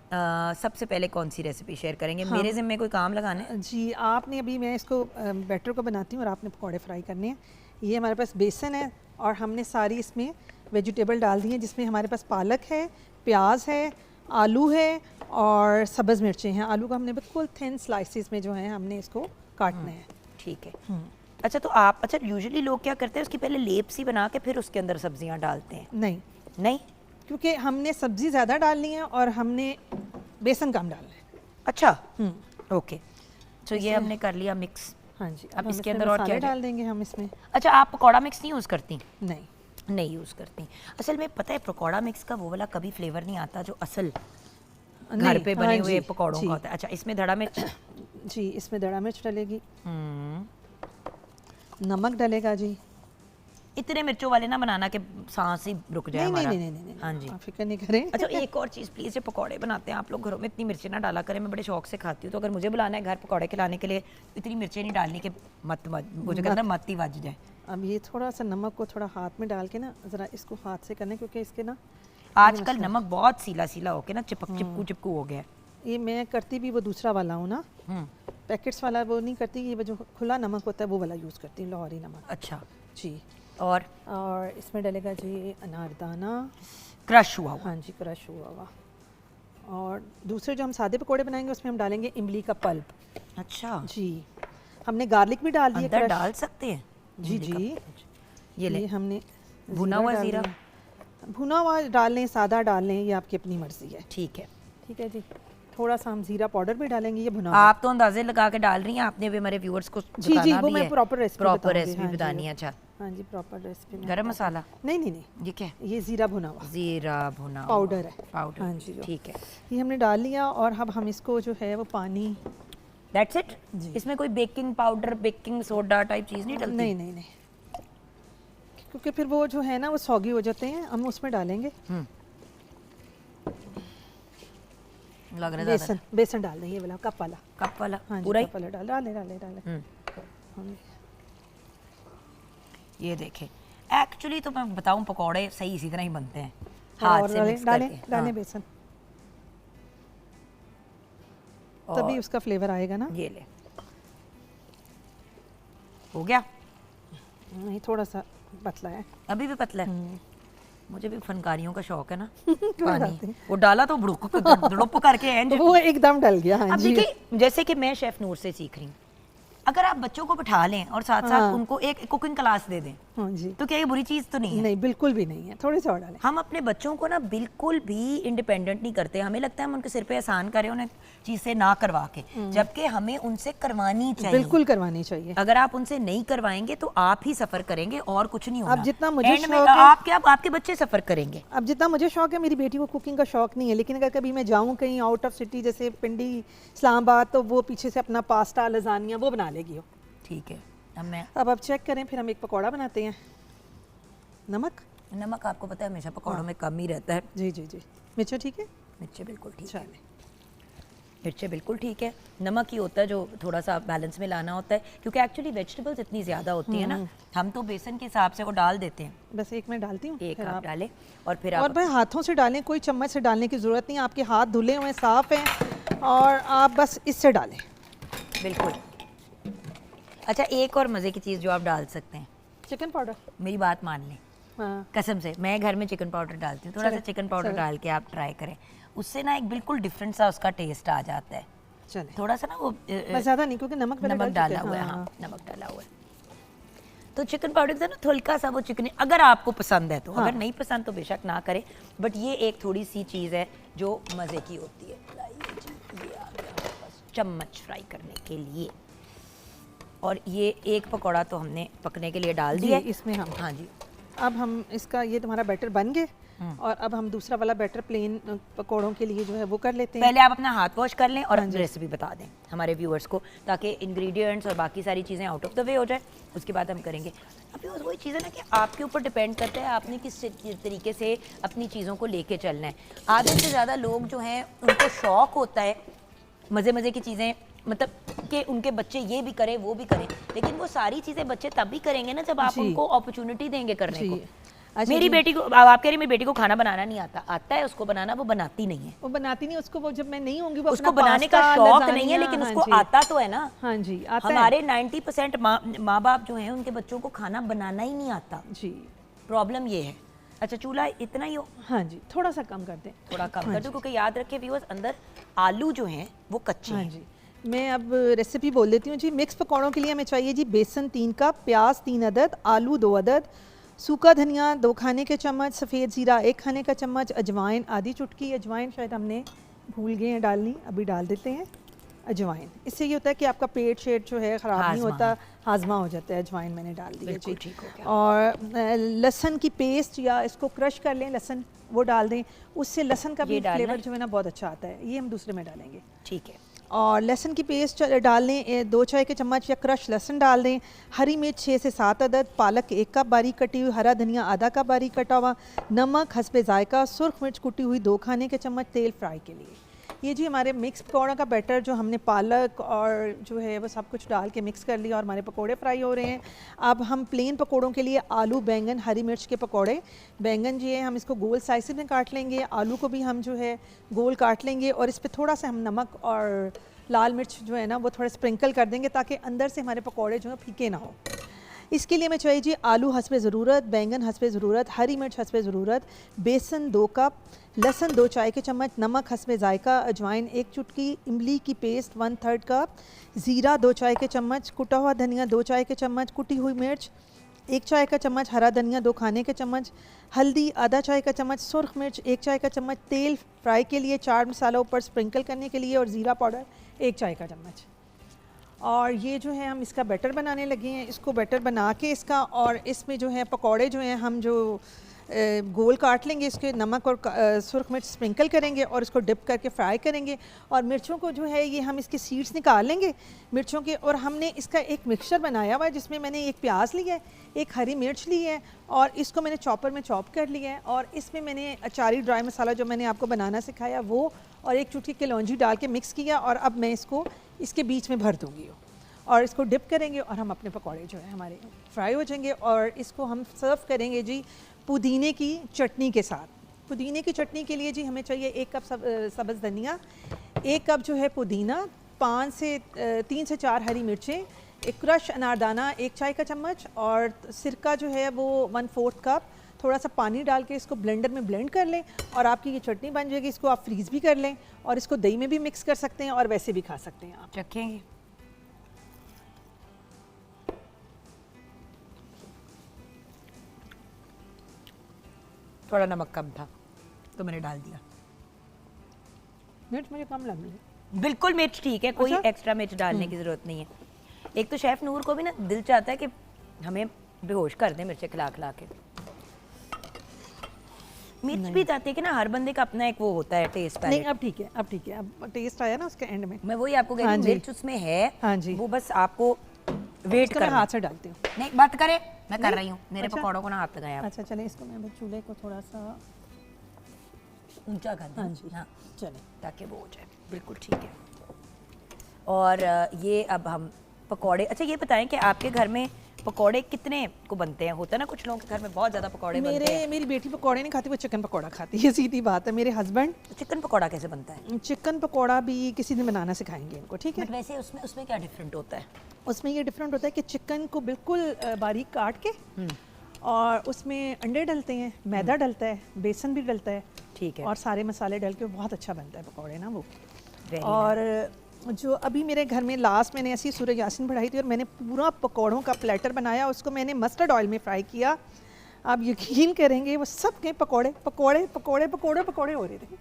सबसे पहले कौन सी रेसिपी शेयर करेंगे? मेरे ज़िम्मे कोई काम लगाना है? जी, आपने अभी मैं इसको बैटर को बनाती हूँ और आपने पकौड़े फ्राई करने हैं। ये हमारे पास बेसन है और हमने सारी इसमें वेजिटेबल डाल दी हैं, जिसमें हमारे पास पालक है, प्याज है, आलू है और सब्ज़ मिर्चें हैं। आलू को हमने बिल्कुल थिन स्लाइसिस में जो है हमने इसको काटना है। ठीक है। अच्छा, तो आप यूजुअली लोग क्या करते हैं, उसकी पहले लेप सी बना के फिर उसके अंदर सब्जियां डालते हैं? नहीं, क्योंकि हमने सब्जी ज़्यादा डालनी है और हमने बेसन कम डालना है। अच्छा, ओके। तो ये हमने कर लिया मिक्स। हाँ जी, अब इसके अंदर और क्या डाल देंगे हम इसमें? अच्छा, आप पकौड़ा मिक्स नहीं यूज़ करती? नहीं यूज़ करती। असल में पता है, पकौड़ा मिक्स का वो वाला कभी फ्लेवर नहीं आता जो असल घर पे बने हुए पकौड़ों का होता है। अच्छा, इसमें धड़ा मिर्च? जी, इसमें धड़ा मिर्च डलेगी, नमक डलेगा जी। इतने मिर्चों वाले ना बनाना कि सांस ही रुक जाए हमारा। नहीं, हाँ जी, आप फिक्र नहीं करें। अच्छा, एक और चीज़ प्लीज़, जो पकौड़े बनाते हैं आप लोग घरों में इतनी मिर्चें ना डाला करें। मैं बड़े शौक से खाती हूँ, तो अगर मुझे बुलाना है घर पकौड़े खिलाने के लिए, इतनी मिर्चें नहीं डालनी कि मुझे कहते हैं मत ही वज जाए। अब ये थोड़ा सा नमक को थोड़ा हाथ में डाल के ना ज़रा इसको हाथ से करना, क्योंकि इसके ना आजकल नमक बहुत सीला सीला होके ना चिपकू हो गया है। ये मैं करती भी वो दूसरा वाला हूँ ना, पैकेट्स वाला वो नहीं करती, ये जो खुला नमक होता है वो वाला यूज़ करती हूँ, लाहौरी नमक। अच्छा जी। और इसमें डलेगा जी अनारदाना, क्रश हुआ। हाँ जी, क्रश हुआ हुआ। और दूसरे जो हम सादे पकोड़े बनाएंगे उसमें हम डालेंगे इमली का पल्प। अच्छा जी, हमने गार्लिक भी डाल दिया, अंदर डाल सकते हैं? जी, ये ले, हमने भुना हुआ जीरा, भुना हुआ डाल लें, सादा डाल लें, ये आपकी अपनी मर्जी है। ठीक है जी। थोड़ा सा हम जीरा पाउडर भी डालेंगे, ये भुना। आप तो अंदाजे लगा के डाल रही हैं, आपने भी हमारे व्यूअर्स को जी, वो मैं प्रॉपर रेसिपी बतानी है। अच्छा, हाँ जी, प्रॉपर रेसिपी। गरम मसाला? नहीं, ये क्या है? ये जीरा भुना हुआ पाउडर है। पाउडर, हाँ जी, ठीक है। ये हमने डाल लिया और अब हम इसको जो है वो पानी, दैट्स इट। इसमें कोई baking powder, baking soda type चीज़ नहीं डलती? नहीं, क्योंकि फिर वो जो है ना वो सौगी हो जाते हैं, हम उसमें डालेंगे लग रहा है बेसन डाल देंगे, वाला कप वाला। हाँ जी, पूरा ही? कप वाला डाले। ये देखें, एक्चुअली तो मैं बताऊं पकौड़े सही इसी तरह ही बनते हैं, हाथ से मिक्स डालें करके। डालें हाँ, बेसन, तभी उसका फ्लेवर आएगा ना। ये ले, हो गया। नहीं थोड़ा सा पतला है। अभी भी पतला है। मुझे भी फनकारियों का शौक है ना। कोई बात पानी नहीं। वो डाला तो धड़ुप करके एंड। वो एकदम डल गया। हाँ अब जी। देखिए जैसे कि मैं शेफ नूर से सीख रही हूँ, अगर आप बच्चों को बिठा लें और साथ साथ हाँ। उनको एक कुकिंग क्लास दे दें हाँ जी, तो क्या ये बुरी चीज़ तो नहीं है? नहीं बिल्कुल भी नहीं है, थोड़े से और डालें। हम अपने बच्चों को ना बिल्कुल भी इंडिपेंडेंट नहीं करते। हमें लगता है हम उनके सिर पे एहसान करें उन्हें चीज़ से ना करवा के, जबकि हमें उनसे करवानी चाहिए। बिल्कुल करवानी चाहिए। अगर आप उनसे नहीं करवाएंगे तो आप ही सफ़र करेंगे और कुछ नहीं होना। अब जितना मुझे End में शौक है- आप क्या, आपके बच्चे सफ़र करेंगे। अब जितना मुझे शौक है, मेरी बेटी को कुकिंग का शौक नहीं है, लेकिन अगर कभी मैं जाऊँ कहीं आउट ऑफ सिटी जैसे पिंडी इस्लामाबाद, तो वो पीछे से अपना पास्ता लजानिया वो बना लेगी वो। ठीक है, अब मैं अब चेक करें, फिर हम एक पकौड़ा बनाते हैं। नमक आपको पता है हमेशा पकौड़ों में कम ही रहता है। जी जी जी। मिर्चें ठीक है, मिर्चे बिल्कुल ठीक है, चलें। मिर्चे बिल्कुल ठीक है। नमक ही होता है जो थोड़ा सा बैलेंस में लाना होता है, क्योंकि एक्चुअली वेजिटेबल्स इतनी ज़्यादा होती है ना, हम तो बेसन के हिसाब से वो डाल देते हैं। बस एक मैं डालती हूँ, एक फिर आप आप। डालें और फिर और आप भाई हाथों से डालें, कोई चम्मच से डालने की ज़रूरत नहीं है, आपके हाथ धुले हुए साफ़ हैं और आप बस इससे डालें। बिल्कुल। अच्छा, एक और मज़े की चीज़ जो आप डाल सकते हैं, चिकन पाउडर। मेरी बात मान लें, हाँ कसम से मैं घर में चिकन पाउडर डालती हूँ, थोड़ा सा चलें, चिकन पाउडर चलें। डाल के आप ट्राई करें, उससे ना एक बिल्कुल डिफरेंट सा उसका टेस्ट आ जाता है। चलें, थोड़ा सा ना वो बस ज़्यादा नहीं, क्योंकि नमक पहले नमक डाल डाला चुके हुआ है। हैं। हाँ, नमक डाला हुआ है। तो चिकन पाउडर से ना हल्का सा वो चिकन, अगर आपको पसंद है तो, हाँ। अगर नहीं पसंद तो बेशक ना करें, बट ये एक थोड़ी सी चीज़ है जो मज़े की होती है। लाइए जी, ये आ गया बस चम्मच फ्राई करने के लिए। और ये एक पकौड़ा तो हमने पकने के लिए डाल जी, दिया। इसमें हम हाँ जी, अब हम इसका, ये तुम्हारा बैटर बन गए और अब हम दूसरा वाला बैटर प्लेन पकौड़ों के लिए जो है वो कर लेते हैं। पहले आप अपना हाथ वॉश कर लें और हाँ जी। रेसिपी बता दें हमारे व्यूअर्स को, ताकि इंग्रेडिएंट्स और बाकी सारी चीज़ें आउट ऑफ द वे हो जाए, उसके बाद हम करेंगे। अभी वही चीज़ है ना कि आपके ऊपर डिपेंड करता है आपने किस तरीके से अपनी चीज़ों को लेके चलना है। आधे से ज़्यादा लोग जो हैं उनको शौक़ होता है मज़े की चीज़ें, मतलब कि उनके बच्चे ये भी करें वो भी करें, लेकिन वो सारी चीज़ें बच्चे तब भी करेंगे ना जब आप जी। उनको अपॉर्चुनिटी देंगे करने जी। को। अच्छा मेरी जी। बेटी को, अब आप कह रही मेरी बेटी को खाना बनाना नहीं आता, आता है उसको बनाना, वो बनाती नहीं है। वो बनाती नहीं, उसको वो जब मैं नहीं होंगी वो उसको अपना बनाने का पास्ता, शौक लजानिया, नहीं है, लेकिन हाँ उसको जी। आता तो है ना। हाँ जी, आता है। हमारे 90% माँ बाप जो हैं उनके बच्चों को खाना बनाना ही नहीं आता। जी प्रॉब्लम ये है। अच्छा, चूल्हा इतना ही हो, हाँ जी, थोड़ा सा कम कर दें। थोड़ा कम हाँ कर जी। दो, क्योंकि याद रखें व्यूअर्स, अंदर आलू जो हैं वो कच्चे हाँ हैं। जी, मैं अब रेसिपी बोल देती हूँ जी। मिक्स पकौड़ों के लिए हमें चाहिए जी बेसन 3 कप, प्याज 3 अदद, आलू 2 अदद, सूखा धनिया 2 खाने के चम्मच, सफ़ेद ज़ीरा 1 खाने का चम्मच, अजवाइन आधी चुटकी। अजवाइन शायद हमने भूल गए हैं डालनी, अभी डाल देते हैं अजवाइन। इससे ये होता है कि आपका पेट शेट जो है ख़राब नहीं हाज़मा, होता, हाजमा हो जाता है। अजवाइन मैंने डाल दी है बिल्कुल जी। ठीक हो गया। और लहसुन की पेस्ट या इसको क्रश कर लें, लहसुन वो डाल दें, उससे लहसुन का ये भी डालना फ्लेवर है? जो है ना बहुत अच्छा आता है। ये हम दूसरे में डालेंगे। ठीक है। और लहसुन की पेस्ट डाल लें 2 चाय के चम्मच या क्रश लहसुन डाल दें। हरी मिर्च 6 से 7 अदद, पालक 1 कप बारीक कटी हुई, हरा धनिया आधा कप बारीक कटा हुआ, नमक हस्बे जायका, सुर्ख मिर्च कुटी हुई 2 खाने के चम्मच, तेल फ्राई के लिए। ये जी हमारे मिक्स पकौड़ा का बैटर, जो हमने पालक और जो है वो सब कुछ डाल के मिक्स कर लिया और हमारे पकोड़े फ्राई हो रहे हैं। अब हम प्लेन पकोड़ों के लिए आलू, बैंगन, हरी मिर्च के पकोड़े। बैंगन जी है हम इसको गोल साइज़ में काट लेंगे, आलू को भी हम जो है गोल काट लेंगे और इस पर थोड़ा सा हम नमक और लाल मिर्च जो है ना वो थोड़ा स्प्रिंकल कर देंगे, ताकि अंदर से हमारे पकोड़े जो है फीके ना हो। इसके लिए हमें चाहिए जी आलू हस्बे ज़रूरत, बैंगन हस्बे ज़रूरत, हरी मिर्च हस्बे ज़रूरत, बेसन 2 कप, लहसुन 2 चाय के चम्मच, नमक हस्बे जायका, अजवाइन 1 चुटकी, इमली की पेस्ट 1/3 कप, ज़ीरा 2 चाय के चम्मच, कुटा हुआ धनिया 2 चाय के चम्मच, कुटी हुई मिर्च 1 चाय का चम्मच, हरा धनिया 2 खाने के चम्मच, हल्दी आधा चाय का चम्मच, सुर्ख मिर्च 1 चाय का चम्मच, तेल फ्राई के लिए, चाट मसाला ऊपर स्प्रिंकल करने के लिए और ज़ीरा पाउडर 1 चाय का चम्मच। और ये जो है हम इसका बैटर बनाने लगे हैं। इसको बैटर बना के इसका, और इसमें जो है पकौड़े जो हैं हम जो गोल काट लेंगे, इसके नमक और सुर्ख मिर्च स्प्रिंकल करेंगे और इसको डिप करके फ्राई करेंगे। और मिर्चों को जो है ये हम इसके सीड्स निकाल लेंगे मिर्चों के, और हमने इसका एक मिक्सचर बनाया हुआ है जिसमें मैंने एक प्याज लिया है, एक हरी मिर्च ली है और इसको मैंने चॉपर में चॉप कर लिया है, और इसमें मैंने अचारी ड्राई मसाला जो मैंने आपको बनाना सिखाया वो, और 1 चुटकी कलौंजी डाल के मिक्स किया, और अब मैं इसको इसके बीच में भर दूँगी और इसको डिप करेंगे और हम अपने पकौड़े जो है हमारे फ्राई हो जाएंगे। और इसको हम सर्व करेंगे जी पुदीने की चटनी के साथ। पुदीने की चटनी के लिए जी हमें चाहिए 1 कप सब्ज़ धनिया, 1 कप जो है पुदीना, 3 से 4 हरी मिर्चें, एक क्रश अनारदाना 1 चाय का चम्मच, और सिरका जो है वो 1/4 कप। थोड़ा सा पानी डाल के इसको ब्लेंडर में ब्लेंड कर लें और आपकी ये चटनी बन जाएगी। इसको आप फ्रीज़ भी कर लें और इसको दही में भी मिक्स कर सकते हैं और वैसे भी खा सकते हैं आप। चखेंगे। थोड़ा नमक कम था तो मैंने डाल दिया। मिर्च मुझे कम लग रही है। बिल्कुल मिर्च ठीक है, कोई अच्छा? एक्स्ट्रा मिर्च डालने की ज़रूरत नहीं है। एक तो शेफ़ नूर को भी ना दिल चाहता है कि हमें बेहोश कर दें मिर्चें खिला खिला के। मिर्च भी चाहती है कि ना हर बंदे का अपना एक वो होता है टेस्ट नहीं पैलेट। अब ठीक है, अब ठीक है, अब टेस्ट आया ना उसके एंड में। मैं वही आपको कह रही हाँ हूँ, जी। मिर्च उसमें है, हाँ जी। वो बस आपको वेट इसको मैं करना। हाथ से डालती हूँ। नहीं बात करे, मैं कर नहीं? रही हूँ, मेरे अच्छा। पकौड़ों को ना हाथ लगाया आप। अच्छा चले, इसको मैं अभी चूल्हे को थोड़ा सा ऊंचा कर दें। हाँ जी। हाँ, चले। ताकि वो हो जाए। बिल्कुल ठीक है। और ये अब हम पकौड़े, अच्छा ये बताएं कि आपके घर में पकौड़े कितने को बनते हैं? होता है ना कुछ लोगों के घर में बहुत ज़्यादा पकौड़े बनते हैं। मेरी बेटी पकौड़े नहीं खाती, वो चिकन पकौड़ा खाती है, सीधी बात है। मेरे हस्बैंड तो चिकन पकौड़ा कैसे बनता है? चिकन पकौड़ा भी किसी दिन बनाना सिखाएंगे इनको, ठीक है। बट वैसे उसमें उसमें क्या डिफरेंट होता है? उसमें ये डिफरेंट होता है कि चिकन को बिल्कुल बारीक काट के और उसमें अंडे डलते हैं, मैदा डलता है, बेसन भी डलता है, ठीक है। और सारे मसाले डल के बहुत अच्छा बनता है पकौड़े ना वो। Very और जो अभी मेरे घर में लास्ट मैंने ऐसी सूरह यासीन पढ़ाई थी और मैंने पूरा पकौड़ों का प्लेटर बनाया, उसको मैंने मस्टर्ड ऑयल में फ्राई किया। आप यकीन करेंगे वो सब के पकौड़े पकौड़े पकौड़े पकौड़े पकौड़े हो रहे थे।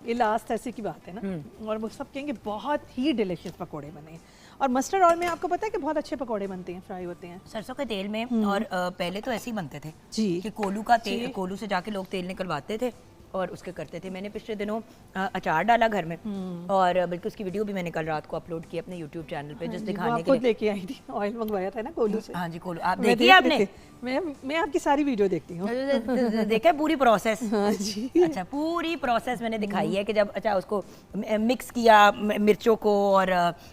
ये लास्ट ऐसी की बात है ना। और वो सब कहेंगे बहुत ही डिलीशियस पकौड़े बने हैं। और मस्टर्ड ऑयल में आपको पता है कि बहुत अच्छे पकौड़े बनते हैं, फ्राई होते हैं सरसों के तेल में। और पहले तो ऐसे ही बनते थे जी। कि कोलू का तेल, कोलू से जाके लोग तेल निकलवाते थे और उसके करते थे। मैंने पिछले दिनों अचार डाला घर में, और बल्कि उसकी वीडियो भी मैंने कल रात को अपलोड की अपने यूट्यूब चैनल पे, जिस दिखाने के लिए। लेके आई थी, ऑयल मंगवाया था ना कोलू से। हाँ जी, कोलू आप मैं देखिए देख आपने? मैं आपकी सारी वीडियो देखती हूँ। देखा है पूरी प्रोसेस? हाँ जी। अच्छा, पूरी प्रोसेस मैंने दिखाई है कि जब अच्छा उसको मिक्स किया मिर्चों को और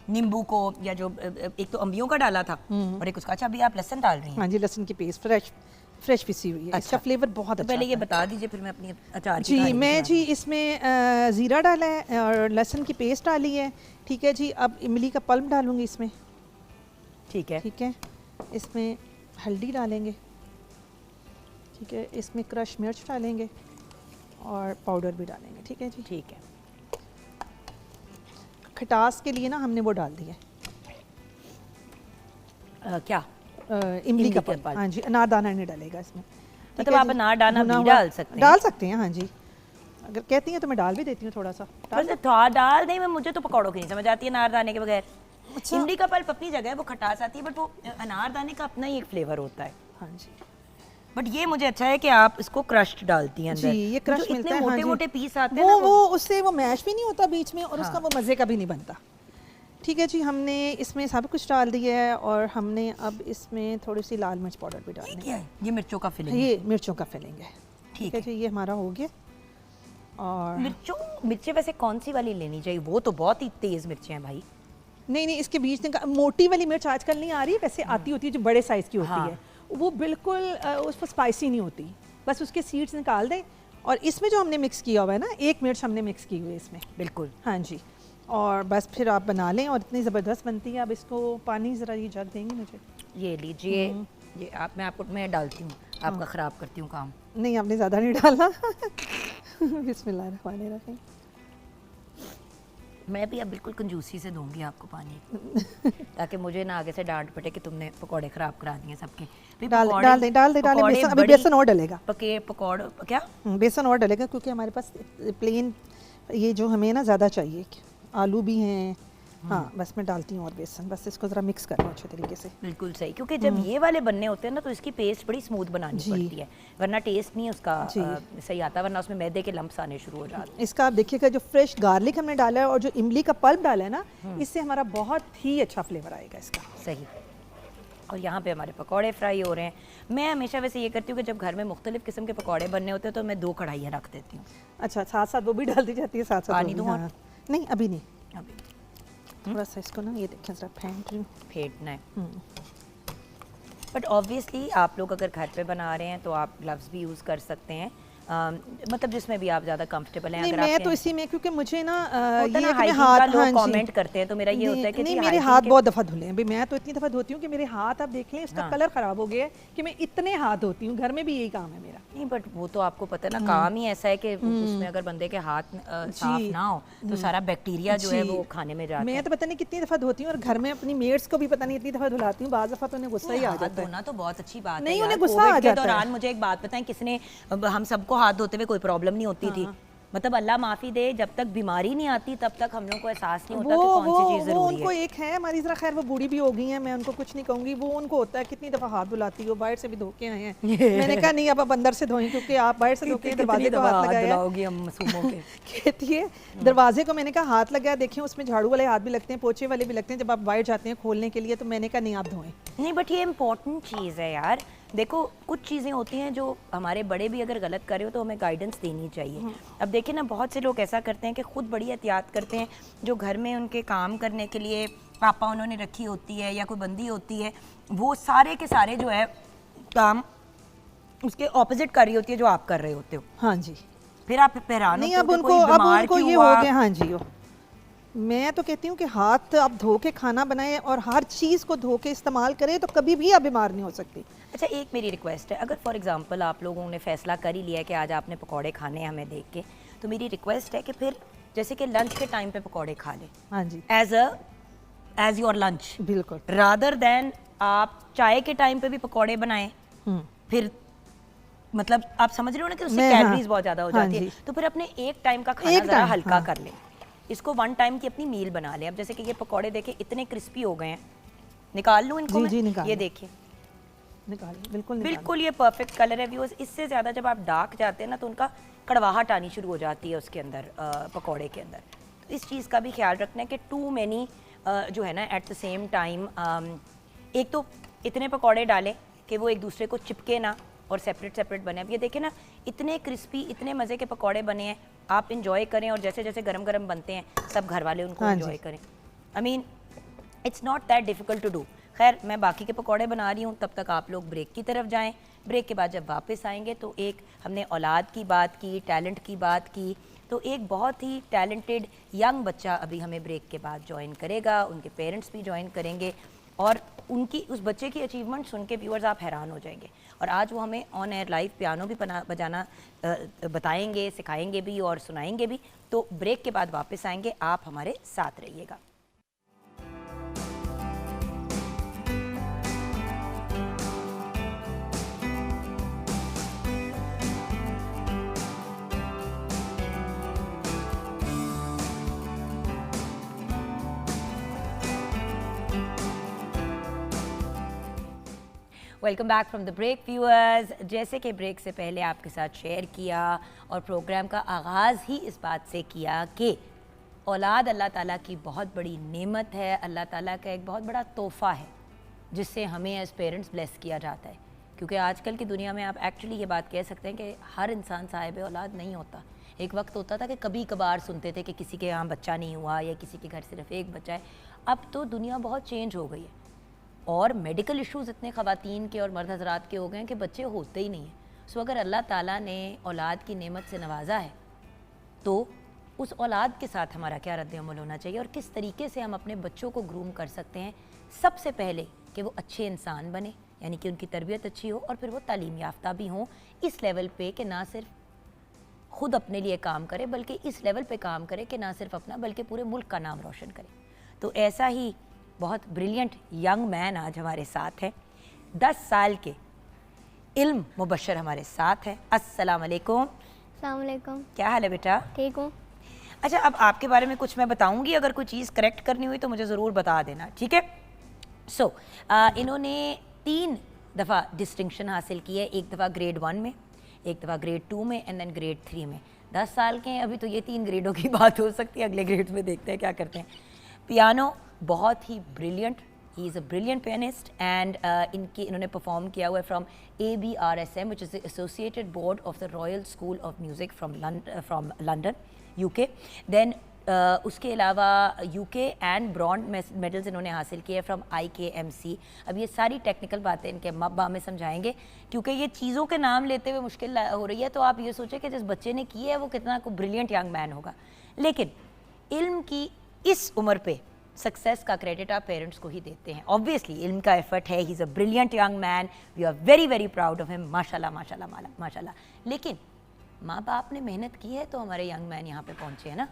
नींबू को, या जो एक तो अम्बियों का डाला था और एक उसका। अच्छा अभी आप लहसुन डाल रही हैं? हाँ जी, लहसुन की पेस्ट फ्रेश पिसी हुई है। अच्छा। इसका फ्लेवर बहुत तो अच्छा पहले ये आता है। बता दीजिए, फिर मैं अपनी अचार की जी कहानी मैं सुना जी इसमें ज़ीरा डाला है और लहसुन की पेस्ट डाली है, ठीक है जी। अब इमली का पल्प डालूंगी इसमें, दूँ। ठीक है। ठीक है। इसमें हल्दी डालेंगे, ठीक है। इसमें क्रश मिर्च डालेंगे और पाउडर भी डालेंगे, ठीक है जी। ठीक है। खटास के लिए ना हमने वो डाल दिया क्या? इमली का पल्प। हाँ जी, अनारदाना नहीं डालेगा इसमें, ठीक मतलब है आप जी। अनारदाना भुना भी हुआ- डाल सकते हैं? डाल सकते हैं, हाँ जी। अगर कहती हैं तो मैं डाल भी देती हूँ थोड़ा सा। वैसे थोड़ा डाल नहीं, मैं मुझे तो पकौड़ों की नहीं समझ आती है अनारदाने के बगैर। अच्छा। इमली का पल्प अपनी जगह है, वो खटास आती है, बट वो अनारदाने का अपना ही एक फ्लेवर होता है। हाँ जी बट ये मुझे अच्छा है कि आप इसको क्रश्ड डालती हैं अंदर। जी, ये तो क्रश जो मिलता इतने है। हाँ मोटे जी। मोटे पीस आते हैं ना, वो उससे वो मैश भी नहीं होता बीच में और उसका वो मज़े का भी नहीं बनता, ठीक है जी। हमने इसमें सब कुछ डाल दिया है और हमने अब इसमें थोड़ी सी लाल मिर्च पाउडर भी डालनी क्या है? ये मिर्चों का है। फिलिंग। ये मिर्चों का फिलिंग है, ठीक ठीक है जी। ये हमारा हो गया। और मिर्चें वैसे कौन सी वाली लेनी चाहिए? वो तो बहुत ही तेज मिर्चें हैं भाई। नहीं, इसके बीच में मोटी वाली मिर्च आजकल नहीं आ रही, वैसे आती होती है जो बड़े साइज़ की होती हाँ। है, वो बिल्कुल उस पर स्पाइसी नहीं होती, बस उसके सीड्स निकाल दें। और इसमें जो हमने मिक्स किया हुआ है ना, 1 मिर्च हमने मिक्स की हुई है इसमें, बिल्कुल। हाँ जी। और बस फिर आप बना लें और इतनी ज़बरदस्त बनती है। अब इसको पानी ज़रा ये जग देंगे मुझे। ये लीजिए, ये मैं डालती हूँ, आपका ख़राब करती हूँ काम। नहीं, आपने ज़्यादा नहीं डालना। बिस्मिल्लाहिर्रहमानिर्रहीम। मैं भी अब बिल्कुल कंजूसी से दूंगी आपको पानी, ताकि मुझे ना आगे से डांट पड़े कि तुमने पकौड़े ख़राब करा दिए सबके। भाई डाल पकौड़े- दें पकौड़े बेसन, अभी बड़ी- बेसन और डलेगा। पकौड़े क्या? बेसन और डलेगा क्योंकि हमारे पास प्लेन ये जो हमें ना ज़्यादा चाहिए, आलू भी हैं। हाँ, बस मैं डालती हूँ और बेसन, बस इसको ज़रा मिक्स कर लो अच्छे तरीके से। बिल्कुल सही, क्योंकि जब ये वाले बनने होते हैं ना तो इसकी पेस्ट बड़ी स्मूथ बनानी जी। पड़ती है, वरना टेस्ट नहीं उसका जी। सही आता, वरना उसमें मैदे के लम्प्स आने शुरू हो जाते हैं। इसका आप देखिएगा, जो फ्रेश गार्लिक हमने डाला है और जो इमली का पल्प डाला है ना, इससे हमारा बहुत ही अच्छा फ्लेवर आएगा इसका। सही। और यहाँ पे हमारे पकौड़े फ्राई हो रहे हैं। मैं हमेशा वैसे ये करती हूँ कि जब घर में मुख्तलिफ किस्म के पकौड़े बनने होते हैं तो मैं 2 कढ़ाइयाँ रख देती हूँ। अच्छा, साथ साथ वो भी डाल दी जाती है, साथ साथ पानी वो भी, दूँ और? हाँ। नहीं, अभी नहीं। अभी थोड़ा सा इसको ना ये देखें ज़रा फेंट रही हूँ। फेंटना है। बट ऑब्वियसली आप लोग अगर घर पे बना रहे हैं तो आप ग्लव्स भी यूज़ कर सकते हैं, मतलब जिसमें भी आप ज़्यादा कंफर्टेबल हैं। नहीं अगर मैं तो इसी में, क्योंकि मुझे ना होता ये ना है कि मैं हाइजीन हाथ, का लोग हाँ जी, कमेंट करते हैं, तो मेरा ये होता है कि नहीं जी मेरे hygiene हाथ के- बहुत दफ़ा धुले हैं भाई, मैं तो इतनी दफ़ा धोती हूँ कि मेरे हाथ आप देख लें इसका हाँ। कलर ख़राब हो गया है कि मैं इतने हाथ धोती हूँ, घर में भी यही काम है मेरा। नहीं बट वो तो आपको पता है ना, काम ही ऐसा है कि उसमें अगर बंदे के हाथ साफ ना हो तो सारा बैक्टीरिया जो है जी। वो खाने में जाता मैं है। तो पता नहीं कितनी दफ़ा धोती हूँ, और घर में अपनी मेड्स को भी पता नहीं इतनी दफ़ा धुलाती हूँ, बाज़ दफ़ा तो उन्हें गुस्सा ही आ हाथ जाता है। धोना तो बहुत अच्छी बात है नहीं, यार। उन्हें गुस्सा कोविड आ के जाता है। दौरान मुझे एक बात बताएं, किसने, हम सबको हाथ धोते हुए कोई प्रॉब्लम नहीं होती थी, मतलब अल्लाह माफ़ी दे, जब तक बीमारी नहीं आती तब तक हम लोग को एहसास नहीं होता कि कौन सी चीज़ वो ज़रूरी उनको है। एक है हमारी ज़रा, खैर वो बूढ़ी भी हो गई हैं, मैं उनको कुछ नहीं कहूँगी, वो उनको होता है कितनी दफ़ा हाथ धुलाती हो, बाहर से भी धो के आए हैं। मैंने कहा नहीं अब आप अंदर से धोएं, क्योंकि आप बाहर से धो के दरवाजे को हाथ लगाया धुलाओगी हम मासूमों के? कहती है दरवाजे को, मैंने कहा हाथ लगाया, देखिए उसमें झाड़ू वाले हाथ भी लगते हैं, पोछे वाले भी लगते हैं, जब आप बाहर जाते हैं खोलने के लिए, तो मैंने कहा नहीं आप धोएं। नहीं बट ये इम्पोर्टेंट चीज़ है यार। देखो कुछ चीज़ें होती हैं जो हमारे बड़े भी अगर गलत कर रहे हो तो हमें गाइडेंस देनी चाहिए। अब देखिए ना, बहुत से लोग ऐसा करते हैं कि खुद बड़ी एहतियात करते हैं, जो घर में उनके काम करने के लिए पापा उन्होंने रखी होती है या कोई बंदी होती है, वो सारे के सारे जो है काम उसके ऑपोजिट कर रही होती है जो आप कर रहे होते हो। हाँ जी, फिर आप हैरान नहीं होते अब हो कि उनको कोई बीमार ये क्यों हो हुआ। गया। हाँ जी, मैं तो कहती हूँ कि हाथ आप धो के खाना बनाएं और हर चीज़ को धो के इस्तेमाल करें, तो कभी भी आप बीमार नहीं हो सकती। अच्छा एक मेरी रिक्वेस्ट है, अगर फॉर एग्जांपल आप लोगों ने फैसला कर ही लिया है कि आज आपने पकौड़े खाने हैं हमें देख के, तो मेरी रिक्वेस्ट है कि फिर जैसे कि लंच के टाइम पे पकौड़े खा लें हाँ जी, एज योर लंच, बिल्कुल। रादर देन आप चाय के टाइम पे भी पकौड़े बनाएं। फिर मतलब आप समझ रहे हो ना कि उससे कैलोरीज बहुत ज़्यादा हो जाती है, तो फिर अपने एक टाइम का खाना ज़रा हल्का कर लें, इसको वन टाइम की अपनी मील बना लें। अब जैसे कि ये पकौड़े देखें इतने क्रिस्पी हो गए हैं, निकाल लूँ इनको मैं? जी, निकाल ये लो। देखिए निकालिए, बिल्कुल बिल्कुल ये परफेक्ट कलर है व्यूअर्स। इससे ज़्यादा जब आप डार्क जाते हैं ना तो उनका कड़वाहट आनी शुरू हो जाती है उसके अंदर, पकौड़े के अंदर। तो इस चीज़ का भी ख्याल रखना है कि टू मैनी जो है ना एट द सेम टाइम, एक तो इतने पकौड़े डालें कि वो एक दूसरे को चिपके ना और सेपरेट सेपरेट बने। अब ये देखें ना, इतने क्रिस्पी इतने मज़े के पकौड़े बने हैं, आप इंजॉय करें और जैसे जैसे गरम गरम बनते हैं सब घर वाले उनको इंजॉय करें। I mean it's not that difficult to do. खैर मैं बाकी के पकौड़े बना रही हूँ, तब तक आप लोग ब्रेक की तरफ जाएं। ब्रेक के बाद जब वापस आएंगे तो एक हमने औलाद की बात की, टैलेंट की बात की, तो एक बहुत ही टैलेंटेड यंग बच्चा अभी हमें ब्रेक के बाद ज्वाइन करेगा, उनके पेरेंट्स भी ज्वाइन करेंगे और उनकी उस बच्चे की अचीवमेंट सुन के व्यूअर्स आप हैरान हो जाएंगे। और आज वो हमें ऑन एयर लाइव पियानो भी बजाना बताएंगे, सिखाएंगे भी और सुनाएंगे भी। तो ब्रेक के बाद वापस आएंगे, आप हमारे साथ रहिएगा। Welcome back from the break viewers. जैसे कि ब्रेक से पहले आपके साथ शेयर किया और प्रोग्राम का आगाज़ ही इस बात से किया कि औलाद अल्लाह ताला की बहुत बड़ी नेमत है, अल्लाह ताला का एक बहुत बड़ा तोहफ़ा है जिससे हमें एज़ पेरेंट्स ब्लेस किया जाता है। क्योंकि आजकल की दुनिया में आप एक्चुअली ये बात कह सकते हैं कि हर इंसान साहिब औलाद नहीं होता। एक वक्त होता था कि कभी कभार सुनते थे कि किसी के यहाँ बच्चा नहीं हुआ या किसी के घर सिर्फ एक बच्चा है। अब तो दुनिया बहुत चेंज हो गई है और मेडिकल इश्यूज़ इतने ख़वातीन के और मर्द हज़रात के हो गए हैं कि बच्चे होते ही नहीं हैं। सो अगर अल्लाह ताला ने औलाद की नेमत से नवाजा है तो उस औलाद के साथ हमारा क्या रद्द-ए-अमल होना चाहिए और किस तरीके से हम अपने बच्चों को ग्रूम कर सकते हैं। सबसे पहले कि वो अच्छे इंसान बने, यानी कि उनकी तरबियत अच्छी हो और फिर वो तालीम याफ्ता भी हों इस लेवल पे कि ना सिर्फ खुद अपने लिए काम करे बल्कि इस लेवल पे काम करे कि ना सिर्फ अपना बल्कि पूरे मुल्क का नाम रोशन करे। तो ऐसा ही बहुत ब्रिलियंट यंग मैन आज हमारे साथ हैं, 10 साल के इल्म मुबशर हमारे साथ हैं। अस्सलाम वालेकुम। अस्सलाम वालेकुम। क्या हाल है बेटा? ठीक हूँ। अच्छा, अब आपके बारे में कुछ मैं बताऊंगी, अगर कोई चीज़ करेक्ट करनी हुई तो मुझे ज़रूर बता देना, ठीक है? सो इन्होंने 3 दफ़ा डिस्टिंक्शन हासिल की है, एक दफ़ा ग्रेड 1 में, एक दफ़ा ग्रेड 2 में एंड देन ग्रेड 3 में। 10 साल के हैं अभी, तो ये 3 ग्रेडों की बात हो सकती है, अगले ग्रेड में देखते हैं क्या करते हैं। पियानो बहुत ही brilliant, he is a brilliant pianist and इन्होंने परफॉर्म किया हुआ है from ABRSM which is the associated board of the royal school of music from London UK। Then उसके अलावा यूके एंड ब्रॉन्ज मेडल्स इन्होंने हासिल किए फ्रॉम IKMC। अब ये सारी टेक्निकल बातें इनके अब्बा में समझाएंगे, क्योंकि ये चीज़ों के नाम लेते हुए मुश्किल हो रही है। तो आप ये सोचें कि जिस बच्चे ने की है वो कितना को ब्रिलियंट यंग मैन होगा। लेकिन इल्म की इस उम्र पे सक्सेस का क्रेडिट आप पेरेंट्स को ही देते हैं। ऑब्वियसली इल्म का एफर्ट है, he is a brilliant young man, we are very very proud of him, माशाल्लाह माशाल्लाह माशाल्लाह। लेकिन माँ बाप ने मेहनत की है तो हमारे यंग मैन यहाँ पे पहुँचे हैं ना।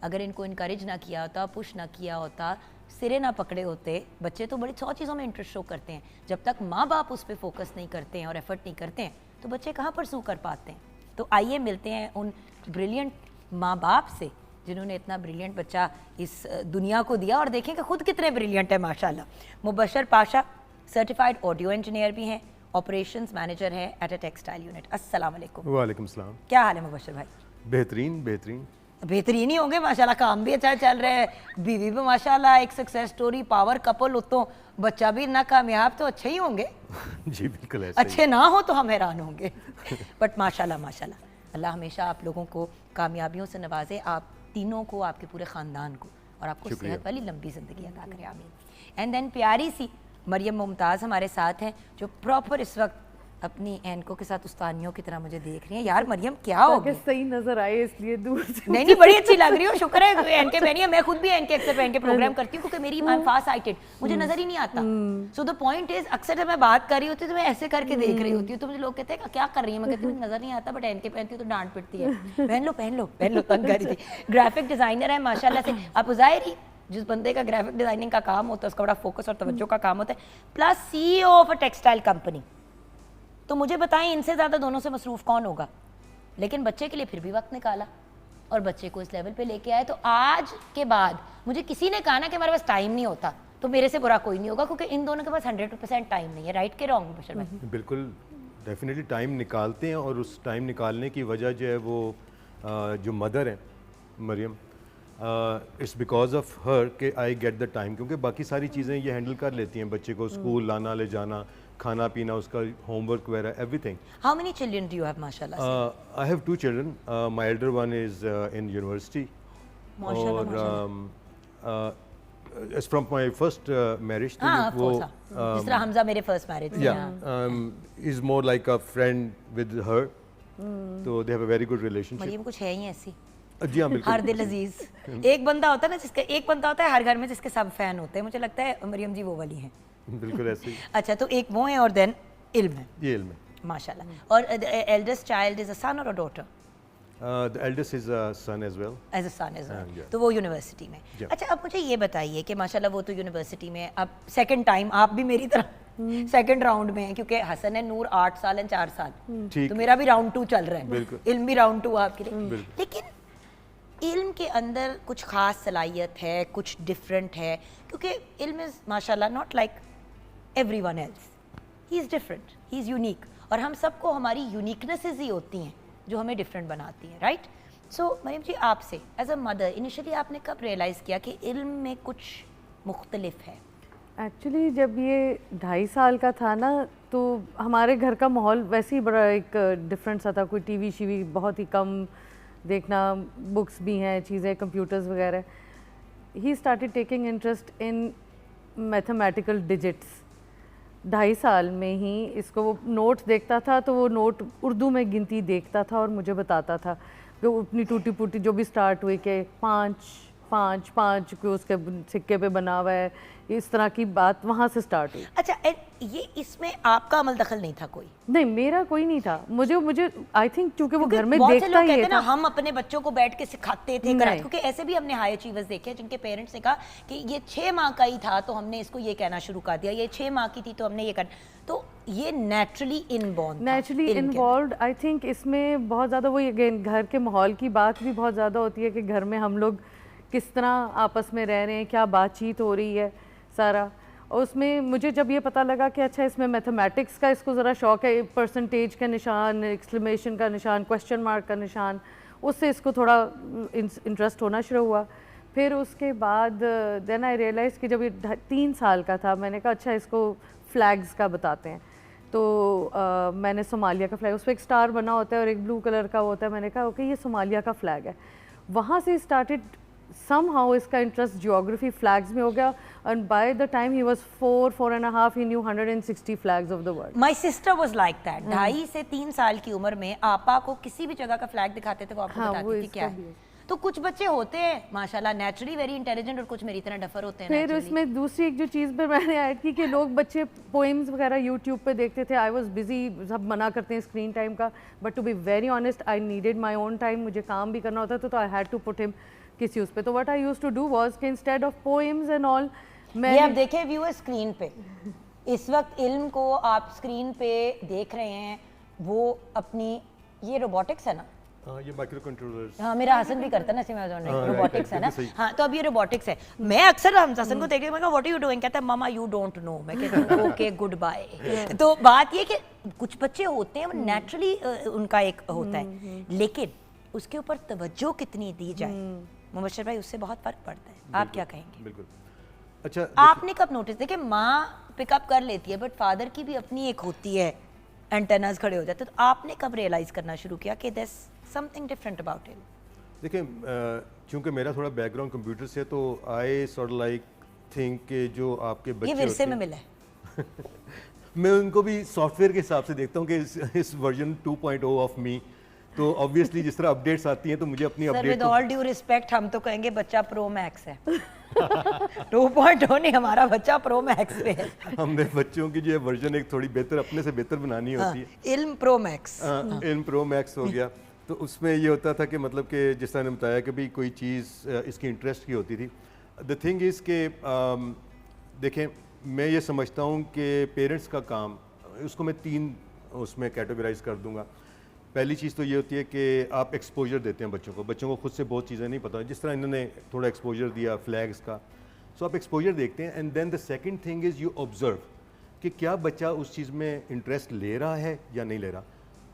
अगर इनको इनकरेज ना किया होता, पुश ना किया होता, सिरे ना पकड़े होते, बच्चे तो बड़ी 100 चीज़ों में इंटरेस्ट शो करते हैं, जब तक माँ बाप उस पर फोकस नहीं करते हैं और एफर्ट नहीं करते हैं तो बच्चे कहाँ परसू कर पाते हैं। तो आइए मिलते हैं उन ब्रिलियंट माँ बाप से जिन्होंने इतना ब्रिलियंट बच्चा इस दुनिया को दिया, और देखें कि खुद कितने ब्रिलियंट है माशाल्लाह। Mubashar Pasha certified audio engineer भी हैं, ऑपरेशंस मैनेजर हैं एट अ टेक्सटाइल यूनिट। अस्सलाम वालेकुम। वालेकुम सलाम। क्या हाल है मुबशर भाई? बेहतरीन बेहतरीन बेहतरीन ही होंगे माशाल्लाह, काम भी अच्छा चल रहा है, बीवी भी माशाल्लाह एक सक्सेस स्टोरी, पावर कपल हो तो बच्चा भी इतना कामयाब, तो अच्छे ही होंगे। जी बिल्कुल ऐसे अच्छे ना हो तो हम हैरान होंगे बट माशाल्लाह माशाल्लाह अल्लाह हमेशा आप लोगों को कामयाबियों से नवाजे, आप तीनों को, आपके पूरे ख़ानदान को, और आपको सेहत वाली लंबी ज़िंदगी अता करे, आमीन। एंड देन प्यारी सी मरियम मुमताज़ हमारे साथ हैं जो प्रॉपर इस वक्त अपनी एनको के साथ उस्तानियों की तरह मुझे देख रही हैं। यार मरियम क्या हो गया? सही नजर आए इसलिए दूर से। नहीं बड़ी अच्छी लग रही हो, शुक्र है एनके पहनी है। मैं खुद भी एनके अक्सर पहन के प्रोग्राम करती हूँ क्योंकि मेरी आई फास्ट साइटेड, मुझे नजर ही नहीं आता। सो द पॉइंट इज अक्सर जब मैं बात कर रही होती हूँ तो मैं ऐसे करके देख रही होती हूँ, तो मुझे लोग कहते हैं क्या कर रही है, मैं कहती हूँ नजर नहीं आता, बट एनके पहनती हूँ तो डांट पिटती है। पहन लो पहन लो पहन लो, तंग कर रही थी। ग्राफिक डिजाइनर है माशाल्लाह से। आप ज़ाहिर ही जिस बंदे का ग्राफिक डिजाइनिंग का काम होता है उसका बड़ा फोकस और तवज्जो का काम होता है, plus CEO of a textile company. तो मुझे बताएं इनसे ज़्यादा दोनों से मसरूफ़ कौन होगा? लेकिन बच्चे के लिए फिर भी वक्त निकाला और बच्चे को इस लेवल पे लेके आए। तो आज के बाद मुझे किसी ने कहा ना कि हमारे पास टाइम नहीं होता, तो मेरे से बुरा कोई नहीं होगा, क्योंकि इन दोनों के पास 100% टाइम नहीं है। राइट के रॉन्ग बशर भाई? बिल्कुल डेफिनेटली टाइम निकालते हैं, और उस टाइम निकालने की वजह जो है वो जो मदर है Mariam, it's because of her के आई गेट द टाइम, क्योंकि बाकी सारी चीज़ें ये हैंडल कर लेती हैं, बच्चे को स्कूल लाना ले जाना, खाना पीना, उसका होमवर्क वगैरह, everything. How many children do you have माशाल्लाह से? I have 2 children, my elder one is in university, और it's from my first marriage. वो जिस तरह हमजा मेरे first marriage is more like a friend with her, तो they have a very good relationship. Mariam कुछ है ही ऐसी, जी हाँ बिल्कुल। हर दिल अजीज। एक बंदा होता है ना जिसका, एक बंदा होता है हर घर में जिसके सब फैन होते हैं, मुझे लगता है मरियम जी वो वाली हैं। बिल्कुल ऐसे ही। अच्छा, तो एक वो है और देन इल्म है। ये इल्म है माशाल्लाह। और eldest child is a son और a daughter? The eldest is a son as well. As a son as Yeah. तो वो यूनिवर्सिटी में। Yeah. अच्छा, अब मुझे ये बताइए कि माशाल्लाह वो तो यूनिवर्सिटी में, अब सेकंड टाइम आप भी मेरी तरह सेकंड राउंड में हैं, क्योंकि हसन है नूर 8 साल एंड 4 साल, ठीक। तो मेरा भी राउंड 2 चल रहा है। बिल्कुल। इल्म भी राउंड 2 आपके लिए। बिल्कुल। लेकिन इल्म के अंदर कुछ खास सलाहियत है, कुछ डिफरेंट है, क्योंकि इल्म इज़ माशाल्लाह not like everyone else, he is different, he is unique, और हम सबको हमारी यूनिकनेसेस ही होती हैं जो हमें डिफरेंट बनाती हैं, राइट? सो मरियम जी, आपसे एज अ मदर इनिशियली आपने कब रियलाइज़ किया कि इल्म में कुछ मुख्तलिफ है? एक्चुअली जब ये 2.5 साल का था ना, तो हमारे घर का माहौल वैसे ही बड़ा एक डिफरेंट सा था। कोई टीवी शीवी बहुत ही कम देखना, बुक्स भी हैं, चीज़ें, कंप्यूटर्स वगैरह। He started taking interest in mathematical digits. 2.5 साल में ही इसको, वो नोट देखता था तो वो नोट उर्दू में गिनती देखता था और मुझे बताता था, जो अपनी टूटी फूटी जो भी स्टार्ट हुई कि 5 5 5 के उसके सिक्के पे बना हुआ है, इस तरह की बात वहाँ से स्टार्ट हुई। अच्छा, ये इसमें आपका अमल दखल नहीं था कोई? नहीं, मेरा कोई नहीं था। मुझे आई थिंक क्योंकि वो घर में बहुत से देखता लोग ही कहते है हैं ना, हम अपने बच्चों को बैठ के सिखाते थे, कराते, क्योंकि ऐसे भी हमने हाई अचीवर्स देखे जिनके पेरेंट्स ने कहा कि ये 6 माह का ही था तो हमने इसको ये कहना शुरू कर दिया, ये 6 माह की थी तो हमने ये करना, तो ये नेचुरली इन्वॉल्व। आई थिंक इसमें बहुत ज़्यादा वही, अगेन घर के माहौल की बात भी बहुत ज़्यादा होती है कि घर में हम लोग किस तरह आपस में रह रहे हैं, क्या बातचीत हो रही है सारा। और उसमें मुझे जब ये पता लगा कि अच्छा इसमें मैथमेटिक्स का इसको ज़रा शौक है, परसेंटेज का निशान, एक्सक्लेमेशन का निशान, क्वेश्चन मार्क का निशान, उससे इसको थोड़ा इंटरेस्ट होना शुरू हुआ। फिर उसके बाद देन आई रियलाइज़ कि जब ये 3 साल का था, मैंने कहा अच्छा इसको फ्लैग्स का बताते हैं। तो मैंने सोमालिया का फ्लैग, उस पर एक स्टार बना होता है और एक ब्लू कलर का होता है, मैंने कहा ओके ये सोमालिया का फ्लैग है। वहाँ से स्टार्टेड somehow इसका इंटरेस्ट जियोग्राफी फ्लैग्स में हो गया, and by the time he was 4.5 he knew 160 flags of the world. My sister was like that, 2.5 से 3 साल की उम्र में आपा को किसी भी जगह का फ्लैग दिखाते थे वो आपको हाँ, बताती वो थी क्या इसका भी है। तो कुछ बच्चे होते हैं माशाल्लाह नेचुरली वेरी इंटेलिजेंट और कुछ मेरी तरह डफर होते हैं फिर naturally। उसमें दूसरी एक जो चीज़ पर मैंने ऐड की कि लोग बच्चे पोएम्स वगैरह यूट्यूब पे देखते थे। आई वाज बिजी, सब मना करते हैं स्क्रीन टाइम का, but to be very honest I needed my own time, मुझे काम भी करना होता था तो I had to put him किसी उस पे। तो what I used to do was कि instead of poems and all मैं ये आप देखें व्यूअर स्क्रीन पे, इस वक्त इल्म को आप स्क्रीन पे देख रहे हैं, वो अपनी ये रोबोटिक्स है ना, ये माइक्रो कंट्रोलर्स। हाँ मेरा हसन भी करता है ना ऐसे में हाँ, रोबोटिक्स है ना। सही। हाँ तो अब ये रोबोटिक्स है। मैं अक्सर हम हसन को देख के मैं कहा व्हाट आर यू डूइंग, कहता है मामा यू डोंट नो। मैं कहती हूँ ओके गुड बाय। तो बात ये कि कुछ बच्चे होते हैं वो नेचुरली उनका एक होता है, लेकिन उसके ऊपर तवज्जो कितनी दी जाए मुबशर भाई, उससे बहुत फर्क पड़ता है। आप क्या कहेंगे? बिल्कुल। अच्छा आपने कब नोटिस, देखिए माँ पिकअप कर लेती है बट फादर की भी अपनी एक होती है, एंटेनास खड़े हो जाते हैं। तो आपने कब रियलाइज करना शुरू किया कि there something different about it? देखिए चूंकि मेरा थोड़ा बैकग्राउंड कंप्यूटर से, तो आई सॉर्ट लाइक थिंक कि जो आपके बच्चे ये विरसे होते में हैं, मिला है। मैं उनको भी सॉफ्टवेयर के हिसाब से देखता हूँ कि इस वर्जन 2.0 ऑफ मी, तो ऑब्वियसली जिस तरह अपडेट्स आती हैं तो मुझे अपनी sir update with all due respect हम तो कहेंगे बच्चा प्रो मैक्स है। 2.0 नहीं, हमारा बच्चा प्रो मैक्स पे है। हमने बच्चों की जो वर्जन एक थोड़ी बेहतर, अपने से बेहतर बनानी होती है। इल्म pro max. In pro max हो गया, तो उसमें ये होता था कि मतलब कि जिस तरह ने बताया कि भाई कोई चीज़ इसकी इंटरेस्ट की होती थी। द थिंग इज़ के देखें, मैं ये समझता हूँ कि पेरेंट्स का काम, उसको मैं 3 उसमें कैटेगराइज कर दूंगा। पहली चीज़ तो ये होती है कि आप एक्सपोजर देते हैं बच्चों को। बच्चों को खुद से बहुत चीज़ें नहीं पता, जिस तरह इन्होंने थोड़ा एक्सपोजर दिया फ्लैग्स का, सो आप एक्सपोजर देखते हैं। And then the second thing is you observe कि क्या बच्चा उस चीज़ में इंटरेस्ट ले रहा है या नहीं ले रहा।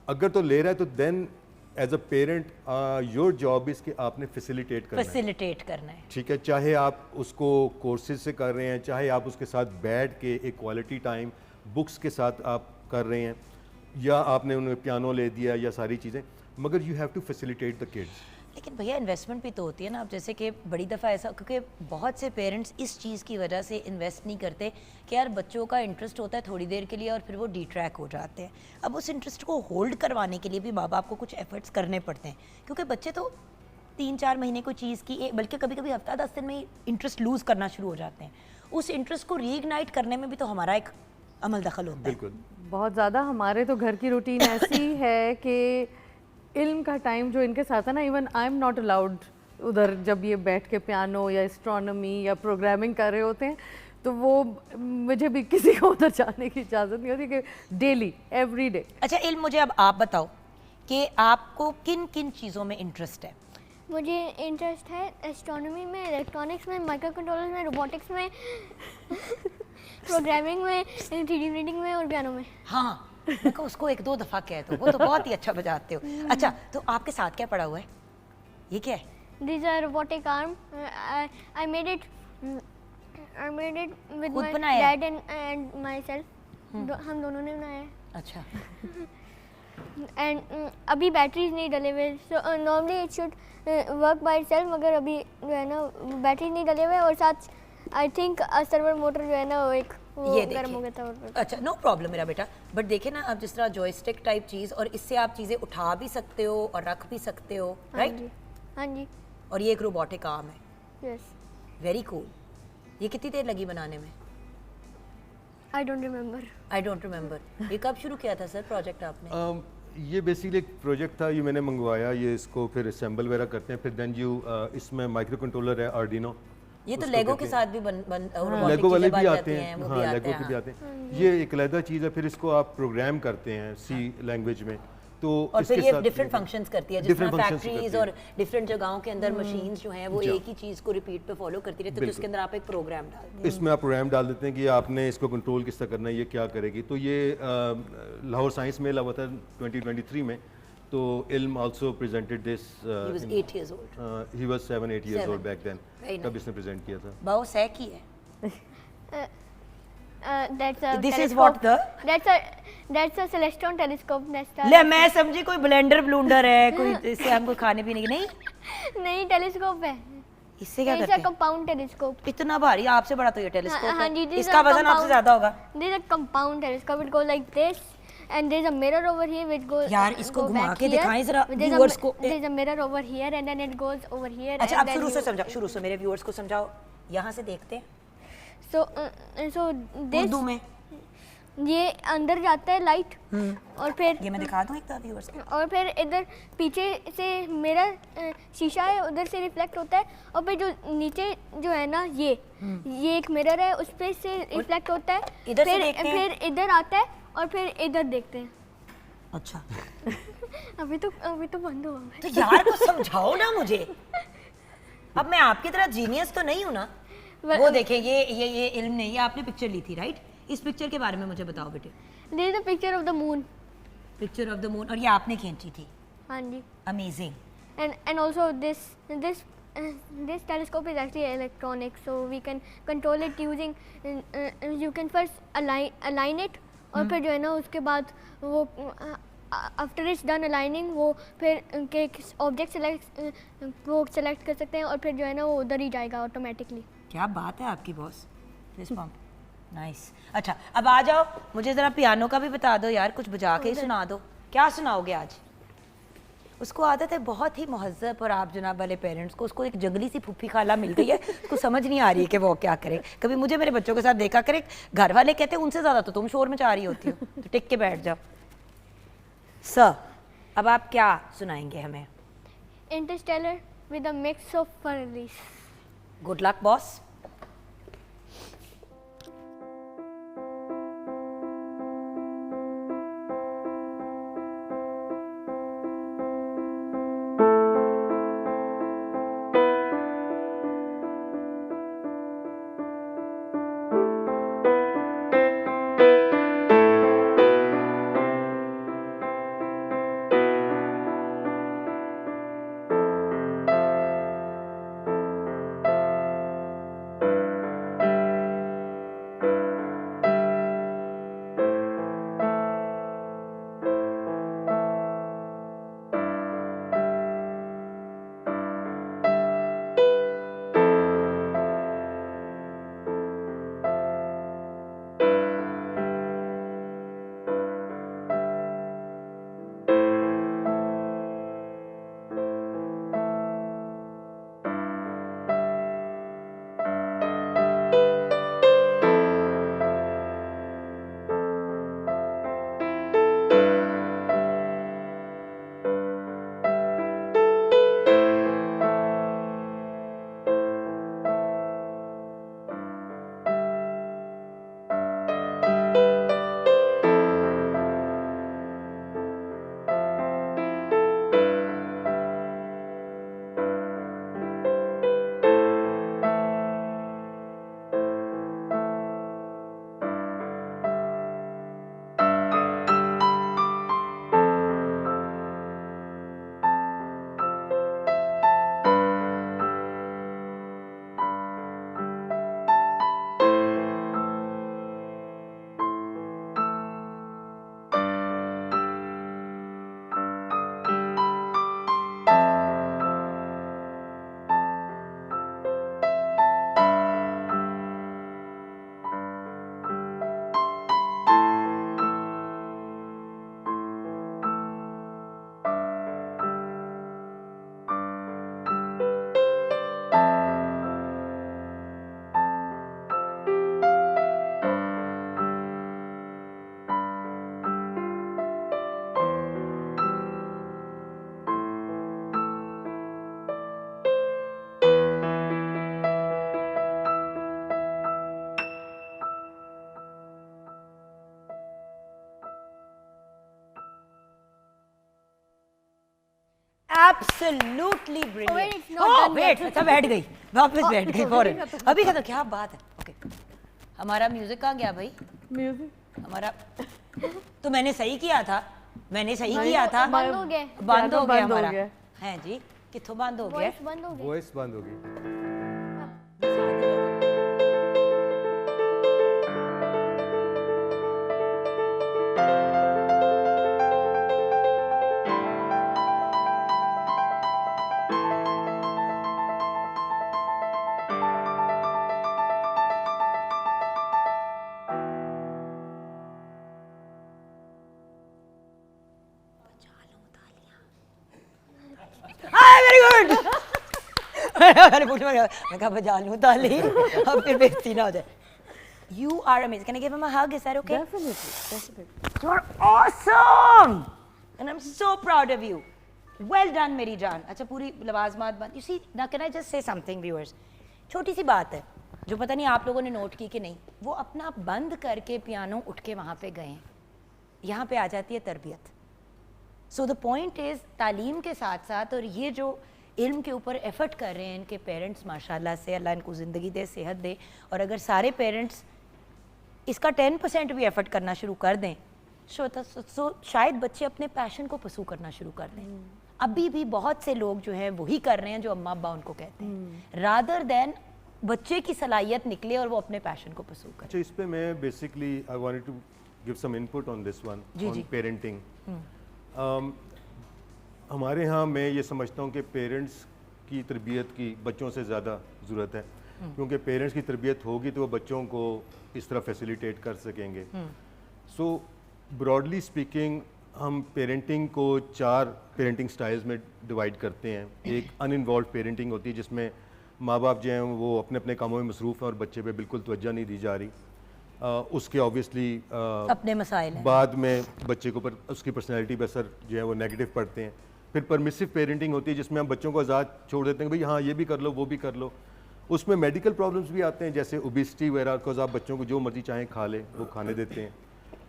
अगर तो ले रहा है तो then as a parent your job is कि आपने फैसिलिटेट करना है। फैसिलिटेट करना है, ठीक है, चाहे आप उसको कोर्सेज से कर रहे हैं, चाहे आप उसके साथ बैठ के एक क्वालिटी टाइम बुक्स के साथ आप कर रहे हैं, या आपने उन्हें पियानो ले दिया या सारी चीज़ें, मगर you have to facilitate the kids. लेकिन भैया इन्वेस्टमेंट भी तो होती है ना। अब जैसे कि बड़ी दफ़ा ऐसा, क्योंकि बहुत से पेरेंट्स इस चीज़ की वजह से इन्वेस्ट नहीं करते कि यार बच्चों का इंटरेस्ट होता है थोड़ी देर के लिए और फिर वो डिट्रैक हो जाते हैं। अब उस इंटरेस्ट को होल्ड करवाने के लिए भी माँ बाप को कुछ एफर्ट्स करने पड़ते हैं, क्योंकि बच्चे तो 3-4 महीने कोई चीज़ की, बल्कि कभी कभी हफ्ता 10 दिन में ही इंटरेस्ट लूज़ करना शुरू हो जाते हैं। उस इंटरेस्ट को रीइग्नाइट करने में भी तो हमारा एक अमल दखल होता है। बिल्कुल, बहुत ज़्यादा। हमारे तो घर की रूटीन ऐसी है कि इल्म का टाइम जो इनके साथ है ना, even I am not allowed उधर, जब ये बैठ के पियानो या एस्ट्रोनॉमी या प्रोग्रामिंग कर रहे होते हैं तो वो मुझे भी किसी को उधर जाने की इजाज़त नहीं होती, कि डेली एवरी डे। अच्छा इल्म, मुझे अब आप बताओ कि आपको किन किन चीज़ों में इंटरेस्ट है? मुझे इंटरेस्ट है एस्ट्रोनॉमी में, इलेक्ट्रॉनिक्स में, माइक्रो कंट्रोलर्स में, रोबोटिक्स में, प्रोग्रामिंग में, 3D प्रिंटिंग में और पियानो में। हाँ मैं कहा उसको 1-2 दफ़ा कह दो, वो तो बहुत ही अच्छा बजाते हो। अच्छा तो आपके साथ क्या पड़ा हुआ है? ये क्या है? This a robotic arm, I made it with खुद माय बनाया? Dad and my self. हम दोनों ने बनाया है। अच्छा एंड अभी बैटरीज नहीं डले हुए, so normally it should work by itself, मगर अभी जो है ना बैटरीज नहीं डले हुए, और साथ आई थिंक सर्वर मोटर जो है ना वो एक ये गर्म हो देखिए। गया था। और अच्छा नो प्रॉब्लम मेरा बेटा, बट देखे ना आप जिस तरह जॉयस्टिक टाइप चीज़, और इससे आप चीज़ें उठा भी सकते हो और रख भी सकते हो, हाँ राइट? जी, हाँ जी, और ये एक रोबोटिक आर्म है, यस। Very cool. ये कितनी देर लगी बनाने में? I don't remember. I don't remember. ये कब शुरू किया था सर प्रोजेक्ट आपने? ये बेसिकली एक प्रोजेक्ट था, ये मैंने मंगवाया, ये इसको फिर असेंबल वगैरह करते हैं, फिर देन यू इसमें माइक्रो कंट्रोलर है आर्डिनो। ये तो उसको लेगो कहते के हैं। साथ भी बन लेगो वाले भी आते हैं, हैं, वो हाँ भी आते लेगो हैं, के भी हाँ। आते हैं। ये एक अलग चीज़ है, फिर इसको आप प्रोग्राम करते हैं सी लैंग्वेज में, तो और फिर इसके ये साथ डिफरेंट फंक्शंस करती है, जिस तरह different functions फैक्ट्रीज करती और है। डिफरेंट जगहों के अंदर मशीन्स जो हैं वो जी। एक ही चीज़ को रिपीट पे फॉलो करती रहती है, तो बिल्कुल। जिसके अंदर आप एक प्रोग्राम डालते हैं। इसमें आप प्रोग्राम डाल देते हैं कि आपने इसको कंट्रोल किस तरह करना है, ये क्या करेगी। तो ये लाहौर साइंस मेला हुआ था 2023 में, तो इल्म also presented this. He was 8 years old. He was 7-8 years 7. old back then, Very तब nice. इसने प्रेजेंट किया था। बाओ सै की है। That's a This is telescope. what the? That's a Celestron telescope. ले मैं समझी कोई ब्लेंडर ब्लूंडर है, कोई इससे हमको खाने पीने की नहीं। नहीं, टेलीस्कोप है। इससे क्या It's करते a हैं? compound telescope. इतना भारी, आपसे बड़ा तो ये टेलीस्कोप हाँ जी, है, this is इसका a वजन आपसे compound- ज्यादा होगा। This is a compound telescope. It goes like this, and there's a mirror over here which goes. यार, इसको go घुमा back के here. दिखाएं जरा There's a viewers को। There's a mirror over here, and then it goes over here. अच्छा, and अब then शुरू से you- समझाओ, शुरू से मेरे व्यूअर्स को समझाओ, यहाँ से देखते हैं So this उर्दू में। ये अंदर जाता है लाइट, और फिर ये मैं दिखा दूँ एक बार व्यूअर्स को। और फिर इधर पीछे से मिरर शीशा है, उधर से रिफ्लेक्ट होता है, और फिर जो नीचे जो है ना ये एक मिरर है, उस पे से रिफ्लेक्ट होता है, इधर से फिर देखते हैं? फिर इधर आता है, और फिर इधर देखते हैं। अच्छा, अभी तो बंद हुआ है। तो यार कुछ समझाओ ना मुझे। अब मैं आपकी तरह जीनियस तो नहीं हूँ ना। वो देखें, ये इल्म नहीं, ये आपने पिक्चर ली थी, राइट? इस पिक्चर के बारे में मुझे बताओ बेटे। This is a picture of the moon. Picture of the moon, और ये आपने खींची थी। हाँ जी। Amazing. And also this telescope is actually electronic, so we can control it using you can first align it, और फिर जो है ना उसके बाद वो आफ्टर इट्स डन अलाइनिंग वो फिर के ऑब्जेक्ट सेलेक्ट कर सकते हैं, और फिर जो है ना वो उधर ही जाएगा ऑटोमेटिकली। क्या बात है आपकी बॉस। नाइस। अच्छा, अब आ जाओ, मुझे ज़रा पियानो का भी बता दो यार, कुछ बजा के ही सुना दो। क्या सुनाओगे आज? उसको आदत है बहुत ही महज़्ज़ब और आप जनाब वाले पेरेंट्स को, उसको एक जंगली सी फूफी खाला मिल गई है, उसको समझ नहीं आ रही है कि वो क्या करे। कभी मुझे मेरे बच्चों के साथ देखा करे, घर वाले कहते हैं उनसे ज़्यादा तो तुम शोर मचा रही होती हो, तो टिक के बैठ जाओ। सर, अब आप क्या सुनाएंगे हमें? Interstellar with a mix of furries. Good luck boss. Absolutely brilliant. wait, it's not Oh, done wait, yet. अच्छा बैठ गई, वापस बैठ गई फौरन। अभी खत्म, क्या बात है। ओके, हमारा म्यूजिक कहाँ गया भाई? म्यूजिक हमारा तो मैंने सही किया था, मैंने सही किया था। बंद हो गया। बंद हो गया बंद हो हमारा। गया। हैं जी, कित्थों बंद हो गया? वॉइस बंद हो गई। वॉइस बंद होगी। मैंने पूछा, मैं कहा बजा लूँ ताली अब फिर बेइज्जती ना हो जाए। You are amazing. Can I give him a hug? Is that okay? Definitely. You're awesome, and I'm so proud of you. Well done, मेरी जान। अच्छा पूरी लवाजमात बंद। You see, now can I just say something, viewers? छोटी सी बात है जो पता नहीं आप लोगों ने नोट की कि नहीं, वो अपना बंद करके पियानो उठ के वहाँ पे गए हैं। यहाँ पे आ जाती है तरबियत। सो द पॉइंट इज़ तालीम के साथ साथ, और ये जो इल्म के ऊपर एफर्ट कर रहे हैं इनके पेरेंट्स, माशाल्लाह से अल्लाह इनको ज़िंदगी दे, सेहत दे, और अगर सारे पेरेंट्स इसका 10% भी एफर्ट करना शुरू कर दें सो शायद बच्चे अपने पैशन को परसू करना शुरू कर दें। अभी भी बहुत से लोग जो हैं वही कर रहे हैं जो अम्मा अब्बा उनको कहते हैं, रादर देन बच्चे की सलाहियत निकले और वो अपने पैशन को परसू करें। अच्छा, इस पे मैं basically I wanted to give some input on this one, on parenting. हमारे यहाँ मैं ये समझता हूँ कि पेरेंट्स की तरबियत की बच्चों से ज़्यादा ज़रूरत है, क्योंकि पेरेंट्स की तरबियत होगी तो वो बच्चों को इस तरह फैसिलिटेट कर सकेंगे। सो ब्रॉडली स्पीकिंग हम पेरेंटिंग को 4 पेरेंटिंग स्टाइल्स में डिवाइड करते हैं। एक अनइन्वॉल्व पेरेंटिंग होती है जिसमें माँ बाप जो हैं वो अपने अपने कामों में मसरूफ़ हैं और बच्चे पे बिल्कुल तवज्जो नहीं दी जा रही। उसके ऑब्वियसली अपने मसाइल हैं, बाद में बच्चे को पर उसकी पर्सनैलिटी पे असर जो है वो नेगेटिव पड़ते हैं। फिर परमिसिव पेरेंटिंग होती है जिसमें हम बच्चों को आज़ाद छोड़ देते हैं कि भाई हाँ ये भी कर लो वो भी कर लो। उसमें मेडिकल प्रॉब्लम्स भी आते हैं जैसे ओबिसिटी वगैरह, बिकॉज आप बच्चों को जो मर्जी चाहें खा ले वो खाने देते हैं।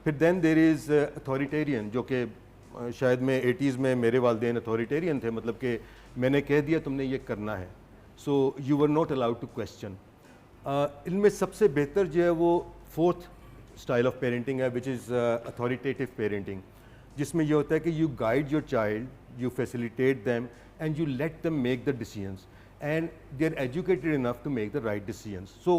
फिर देन देर इज़ अथॉरिटेरियन, जो कि शायद में 80s में मेरे वालिदैन अथॉरिटेरियन थे, मतलब कि मैंने कह दिया तुमने ये करना है, so you were not allowed to question. इनमें सबसे बेहतर जो है वो 4th स्टाइल ऑफ पेरेंटिंग है, विच इज़ अथॉरिटेटिव पेरेंटिंग, जिसमें ये होता है कि you guide your child, you facilitate them and you let them make the decisions and they're educated enough to make the right decisions. So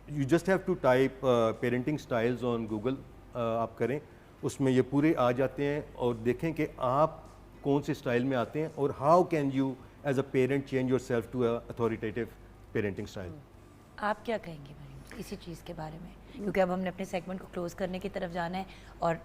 you just have to type parenting styles on Google, आप करें, उसमें ये पूरे आ जाते हैं और देखें कि आप कौन से स्टाइल में आते हैं और how can you as a parent change yourself to a authoritative parenting style. आप क्या कहेंगे मरीम इसी चीज़ के बारे में, क्योंकि अब हमने अपने सेगमेंट को क्लोज़ करने की तरफ जाना है और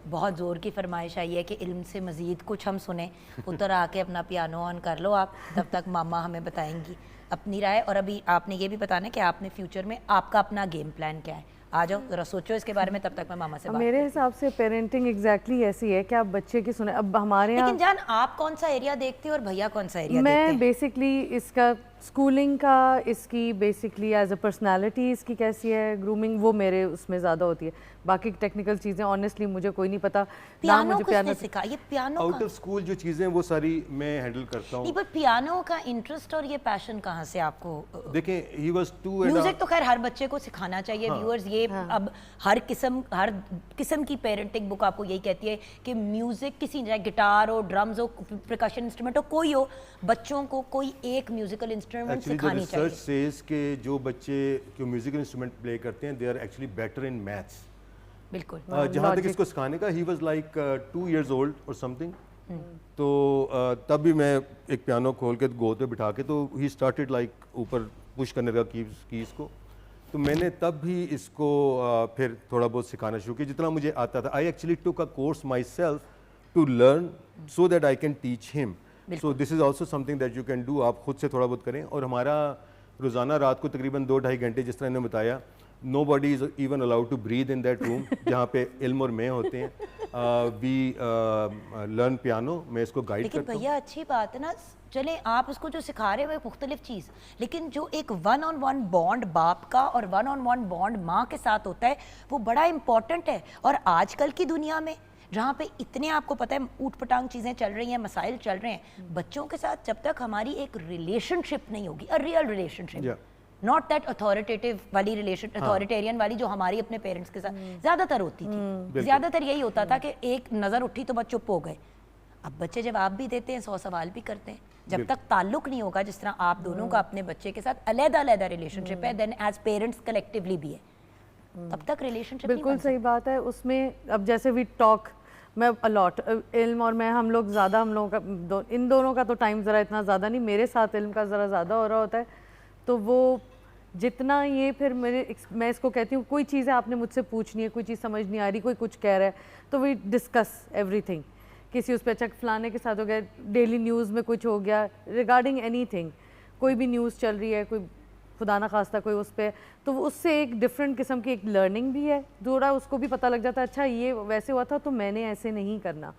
बहुत ज़ोर की फरमाइश आई है कि इल्म से मज़ीद कुछ हम सुने। उतर आके अपना पियानो ऑन कर लो आप, तब तक मामा हमें बताएंगी अपनी राय। और अभी आपने ये भी बताना है कि आपने फ्यूचर में आपका अपना गेम प्लान क्या है। आ जाओ ज़रा सोचो इसके बारे में, तब तक मैं मामा से बात मेरे हिसाब से पेरेंटिंग एग्जैक्टली ऐसी है कि आप बच्चे की सुने। अब हमारे यहाँ, लेकिन जान आप कौन सा एरिया देखते हो और भैया कौन सा एरिया देखते मैं हैं? बेसिकली इसका स्कूलिंग का, इसकी बेसिकली एज अ पर्सनालिटी इसकी कैसी है, ग्रूमिंग, वो मेरे उसमें ज़्यादा होती है। बाकी टेक्निकल चीज़ें ऑनेस्टली मुझे कोई नहीं पता। पियानो किसने सिखा? ये पियानो आउट ऑफ स्कूल जो चीज़ें वो सारी मैं हैंडल करता नहीं, हूँ। पर पियानो का इंटरेस्ट और ये पैशन कहाँ से आपको? देखें ही वाज 2 म्यूजिक तो खैर हर बच्चे को सिखाना चाहिए व्यूअर्स। ये अब हर किस्म की पेरेंटिंग बुक आपको यही कहती है कि म्यूजिक किसी, चाहे गिटार हो, ड्रम्स हो, परकशन इंस्ट्रूमेंट हो, कोई हो, बच्चों को कोई एक म्यूजिकल इंस्ट्रूमेंट सिखानी रिसर्च चाहिए। सेज कि जो बच्चे जो म्यूजिकल इंस्ट्रूमेंट प्ले करते हैं they are actually better in maths. बिल्कुल। जहाँ तक इसको सिखाने का, he was like 2 years old और समथिंग, तो तब भी मैं एक पियानो खोल के गोद पे बिठा के, तो ही स्टार्टेड लाइक ऊपर पुश करने का कीज को, तो मैंने तब भी इसको फिर थोड़ा बहुत सिखाना शुरू किया जितना मुझे आता था। I actually took a course myself to learn so that I can teach him. So this is also something that you can do. आप खुद से थोड़ा बहुत करें। और हमारा रोज़ाना रात को तकरीबन 2-2.5 घंटे, जिस तरह इन्होंने बताया, nobody is even allowed to breathe in that room जहाँ पे इल्म और मैं होते हैं। वी लर्न पियानो, मैं इसको गाइड लेकिन करता हूँ। भैया अच्छी बात है ना, चले आप उसको जो सिखा रहे हो एक मुख्तलिफ चीज़, लेकिन जो एक 1-on-1 बॉन्ड बाप का और 1-on-1 बॉन्ड माँ के साथ होता है वो बड़ा इंपॉर्टेंट है। और आजकल की दुनिया में जहाँ पे इतने आपको पता है ऊट पटांग चीज़ें चल रही हैं, मसाइल चल रहे हैं, बच्चों के साथ जब तक हमारी एक रिलेशनशिप नहीं होगी, a real relationship, not that authoritative वाली रिलेशन, अथॉरिटेरियन वाली जो हमारी अपने पेरेंट्स के साथ ज़्यादातर होती थी। ज़्यादातर यही होता था कि एक नज़र उठी तो बस चुप हो गए। अब बच्चे जवाब भी देते हैं, 100 सवाल भी करते हैं। जब तक ताल्लुक नहीं होगा, जिस तरह आप दोनों का अपने बच्चे के साथ अलग-अलग रिलेशनशिप है, देन एज पेरेंट्स कलेक्टिवली भी है, तब तक रिलेशनशिप बिल्कुल सही बात है। उसमें अब जैसे वी टॉक, मैं अलॉट इल्म और मैं, हम लोग ज़्यादा, हम लोगों का इन दोनों का तो टाइम ज़रा इतना ज़्यादा नहीं, मेरे साथ इल्म का ज़रा ज़्यादा हो रहा होता है। तो वो जितना ये फिर मैं इसको कहती हूँ, कोई चीज़ें आपने मुझसे पूछनी है, कोई चीज़ समझ नहीं आ रही, कोई कुछ कह रहा है, तो वी डिस्कस एवरीथिंग। किसी उस पर अच्छा फलाने के साथ हो गया, डेली न्यूज़ में कुछ हो गया रिगार्डिंग एनीथिंग, कोई भी न्यूज़ चल रही है, कोई खुदा ना खास्ता कोई उस पर, तो उससे एक डिफरेंट किस्म की एक लर्निंग भी है, थोड़ा उसको भी पता लग जाता है अच्छा ये वैसे हुआ था तो मैंने ऐसे नहीं करना।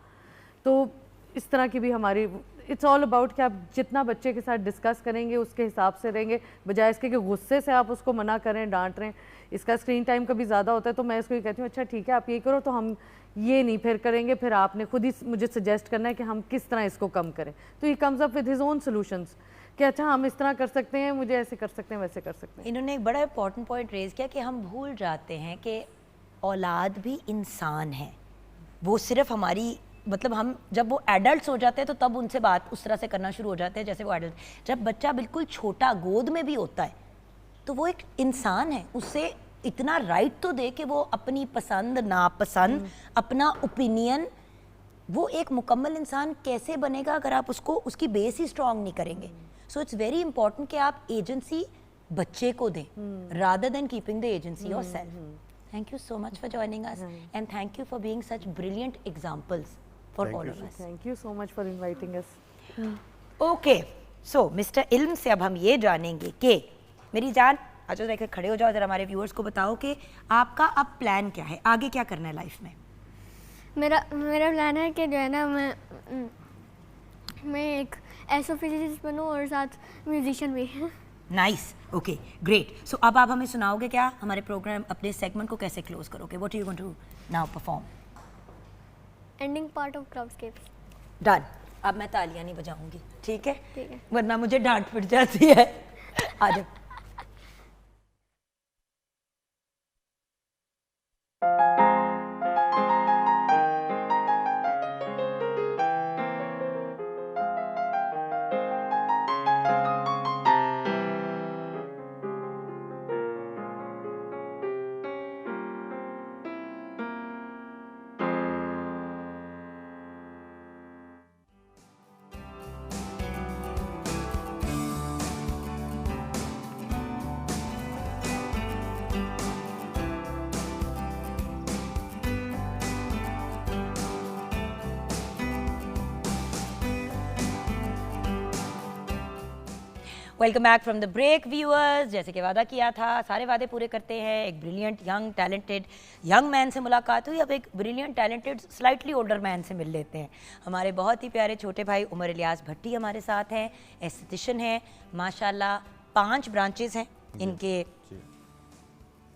तो इस तरह की भी हमारी, इट्स ऑल अबाउट कि आप जितना बच्चे के साथ डिस्कस करेंगे उसके हिसाब से रहेंगे, बजाय इसके कि गुस्से से आप उसको मना करें, डांट रहे हैं। इसका स्क्रीन टाइम कभी ज़्यादा होता है तो मैं इसको ये कहती हूँ अच्छा ठीक है आप ये करो, तो हम ये नहीं फिर करेंगे, फिर आपने खुद ही मुझे सजेस्ट करना है कि हम किस तरह इसको कम करें। तो he comes up with his own solutions कि अच्छा हम इस तरह कर सकते हैं, मुझे ऐसे कर सकते हैं, वैसे कर सकते हैं। इन्होंने एक बड़ा इंपॉर्टेंट पॉइंट रेज किया कि हम भूल जाते हैं कि औलाद भी इंसान है, वो सिर्फ हमारी, मतलब हम जब वो एडल्ट्स हो जाते हैं तो तब उनसे बात उस तरह से करना शुरू हो जाते हैं जैसे वो एडल्ट। जब बच्चा बिल्कुल छोटा गोद में भी होता है तो वो एक इंसान है, उससे इतना राइट तो दे कि वो अपनी पसंद नापसंद, अपना ओपिनियन, वो एक मुकम्मल इंसान कैसे बनेगा अगर आप उसको उसकी बेस ही स्ट्रांग नहीं करेंगे। सो इट्स वेरी इंपॉर्टेंट कि आप एजेंसी बच्चे को दें rather than keeping the agency yourself. Thank you so much for joining us and thank you for being such brilliant examples for all of us. Thank you so much for inviting us. Okay, so mister इल्म से अब हम ये जानेंगे कि मेरी जान आज देखकर खड़े हो जाओ, जरा हमारे व्यूअर्स को बताओ कि आपका अब प्लान क्या है, आगे क्या करना है लाइफ में? मेरा प्लान है कि जो है ना मैं एक एस्ट्रोफिजिसिस्ट बनूं और साथ म्यूजिशियन भी। Nice, okay, great. सो अब आप हमें सुनाओगे क्या हमारे प्रोग्राम, अपने सेगमेंट को कैसे क्लोज करोगे? What are you going to now perform? Ending part of crowdscapes. Done. अब मैं तालियां नहीं बजाऊंगी, ठीक है? ठीक है। वरना मुझे डांट पड़ जाती है। आ जाओ। Welcome back from the break viewers. जैसे कि वादा किया था, सारे वादे पूरे करते हैं। एक brilliant young talented young man से मुलाकात हुई, अब एक brilliant talented slightly older man से मिल लेते हैं। हमारे बहुत ही प्यारे छोटे भाई उमर इलियास भट्टी हमारे साथ हैं, एस्थेटिशियन हैं माशाल्लाह। 5 ब्रांचेस हैं इनके,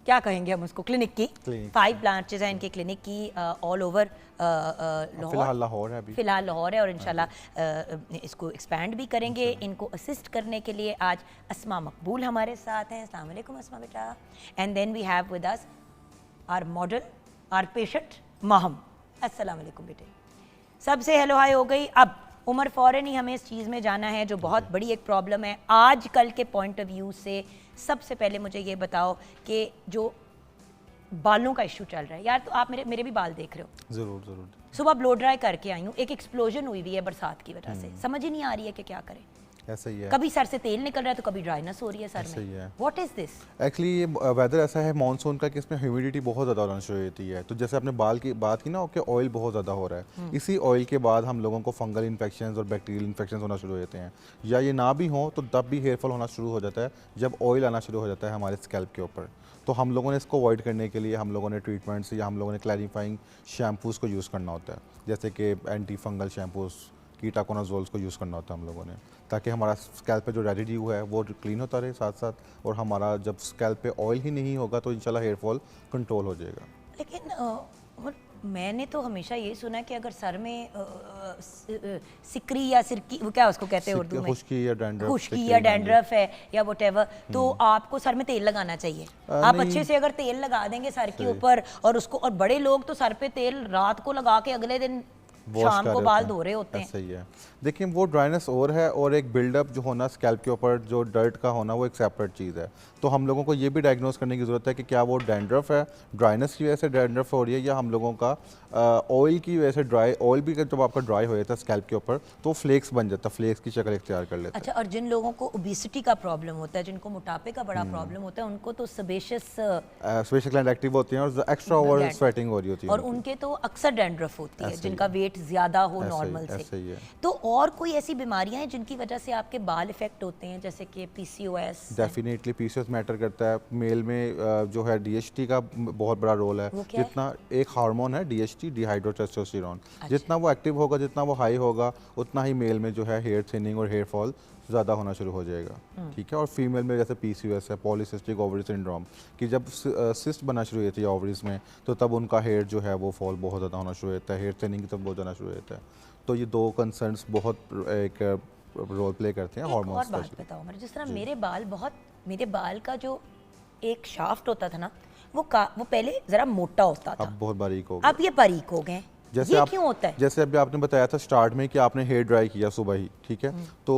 क्या कहेंगे हम उसको, क्लिनिक की 5 ब्रांचेस हैं इनके क्लिनिक की ऑल ओवर लाहौर। फिलहाल लाहौर है और इंशाल्लाह इसको एक्सपैंड भी करेंगे। इनको असिस्ट करने के लिए आज अस्मा मकबूल हमारे साथ हैं। अस्सलाम वालेकुम अस्मा बेटा। And then we have with us our model, our patient Maham. अस्सलाम वालेकुम बेटे। सबसे हेलो हाय हो गई। अब उमर फ़ौरन ही हमें इस चीज़ में जाना है जो बहुत बड़ी एक प्रॉब्लम है आज कल के पॉइंट ऑफ व्यू से। सबसे पहले मुझे ये बताओ कि जो बालों का इशू चल रहा है, यार तो आप मेरे भी बाल देख रहे हो। ज़रूर ज़रूर। सुबह ब्लो ड्राई करके आई हूँ, एक एक्सप्लोजन हुई हुई है बरसात की वजह से, समझ ही नहीं आ रही है कि क्या करें। ऐसा ही है, कभी सर से तेल निकल रहा है तो कभी ड्राइनेस हो रही है सर ऐसा ही में। है। What is this? एक्चुअली ये वेदर ऐसा है मानसून का कि इसमें ह्यूमिडिटी बहुत ज़्यादा होना शुरू होती है। तो जैसे आपने बाल की बात की ना कि ऑयल बहुत ज़्यादा हो रहा है, इसी ऑयल के बाद हम लोगों को फंगल इन्फेक्शंस और बैक्टीरियल इन्फेक्शंस होना शुरू हो जाते हैं। या ये ना भी हो तो तब भी हेयर फॉल होना शुरू हो जाता है जब ऑयल आना शुरू हो जाता है हमारे स्कैल्प के ऊपर। तो हम लोगों ने इसको अवॉइड करने के लिए हम लोगों ने ट्रीटमेंट्स या हम लोगों ने क्लैरिफाइंग शैम्पूज़ को यूज़ करना होता है, जैसे कि एंटी फंगल शैम्पूज़, कीटाकोनाजोल्स को यूज़ करना होता है हम लोगों ने, ताकि हमारा स्कैल्प पे जो रेजिड्यू है वो क्लीन होता रहे साथ साथ, और हमारा जब स्कैल्प पे ऑयल ही नहीं होगा तो इंशाल्लाह हेयर फॉल कंट्रोल हो जाएगा। लेकिन मैंने तो हमेशा ये सुना कि अगर सर में सिकरी या सिरकी, वो क्या उसको कहते हैं उर्दू में, खुश्की या डैंड्रफ, खुश्की या डैंड्रफ है या व्हाटएवर, तो आपको सर में तेल लगाना चाहिए। आप अच्छे से अगर तेल लगा देंगे सर के ऊपर और उसको, और बड़े लोग तो सर पे तेल रात को लगा के अगले दिन शाम को बाल धो रहे होते हैं। सही है। देखिए वो ड्राइनेस और है, और एक बिल्डअप जो होना स्कैल्प के ऊपर जो डर्ट का होना वो एक सेपरेट चीज़ है। तो हम लोगों को ये भी डायग्नोस करने की ज़रूरत है कि क्या वो डैंड्रफ है, ड्राइनेस की वजह से डैंड्रफ हो रही है, या हम लोगों का ऑयल की वजह से, ड्राई ऑयल भी जब आपका ड्राई हो जाता है स्कैल्प के ऊपर तो फ्लेक्स बन जाता है, फ्लेक्स की शक्ल इख्तियार कर लेता है। अच्छा, और जिन लोगों को ओबेसिटी का प्रॉब्लम होता है, जिनको मोटापे का बड़ा प्रॉब्लम होता है, उनको तो सेबेशियस ग्लैंड एक्टिव होती हैं और एक्स्ट्रा ओवर स्वेटिंग हो रही होती है, और उनके तो अक्सर डैंड्रफ होती है, जिनका वेट ज़्यादा हो ऐसा ही- नॉर्मल ऐसा ही से। है। तो और कोई ऐसी बीमारियां हैं जिनकी वजह से आपके बाल इफेक्ट होते हैं, जैसे कि PCOS? डेफिनेटली पीसीओएस मैटर करता है मेल में। जो है डीएचटी का बहुत बड़ा रोल है। वो क्या है? जितना एक हार्मोन है डीएचटी, डिहाइड्रोटेस्टोस्टेरोन, जितना वो एक्टिव होगा, जितना वो हाई होगा, उतना ही मेल में जो है हेयर थिनिंग और हेयर फॉल ज़्यादा होना शुरू हो जाएगा। ठीक है। और फीमेल में जैसे PCOS है, पॉलीसिस्टिक ओवरी सिंड्रोम, कि जब सिस्ट बनना शुरू होती है ओवरीज में, तो तब उनका हेयर जो है वो फॉल बहुत ज़्यादा होना शुरू होता है, हेयर थिनिंग की तरफ बहुत जाना शुरू होता है। तो ये दो कंसर्न्स बहुत एक रोल प्ले करते हैं एक और हार्मोन्स बात का। बताओ मेरे, जिस तरह मेरे बाल का जो एक शाफ्ट होता था ना, वो पहले जरा मोटा होता था, अब बहुत बारीक हो गया। अब ये बारीक हो गए। जैसे ये आप क्यों होता है? जैसे अभी आपने बताया था स्टार्ट में कि आपने हेयर ड्राई किया सुबह ही, ठीक है। तो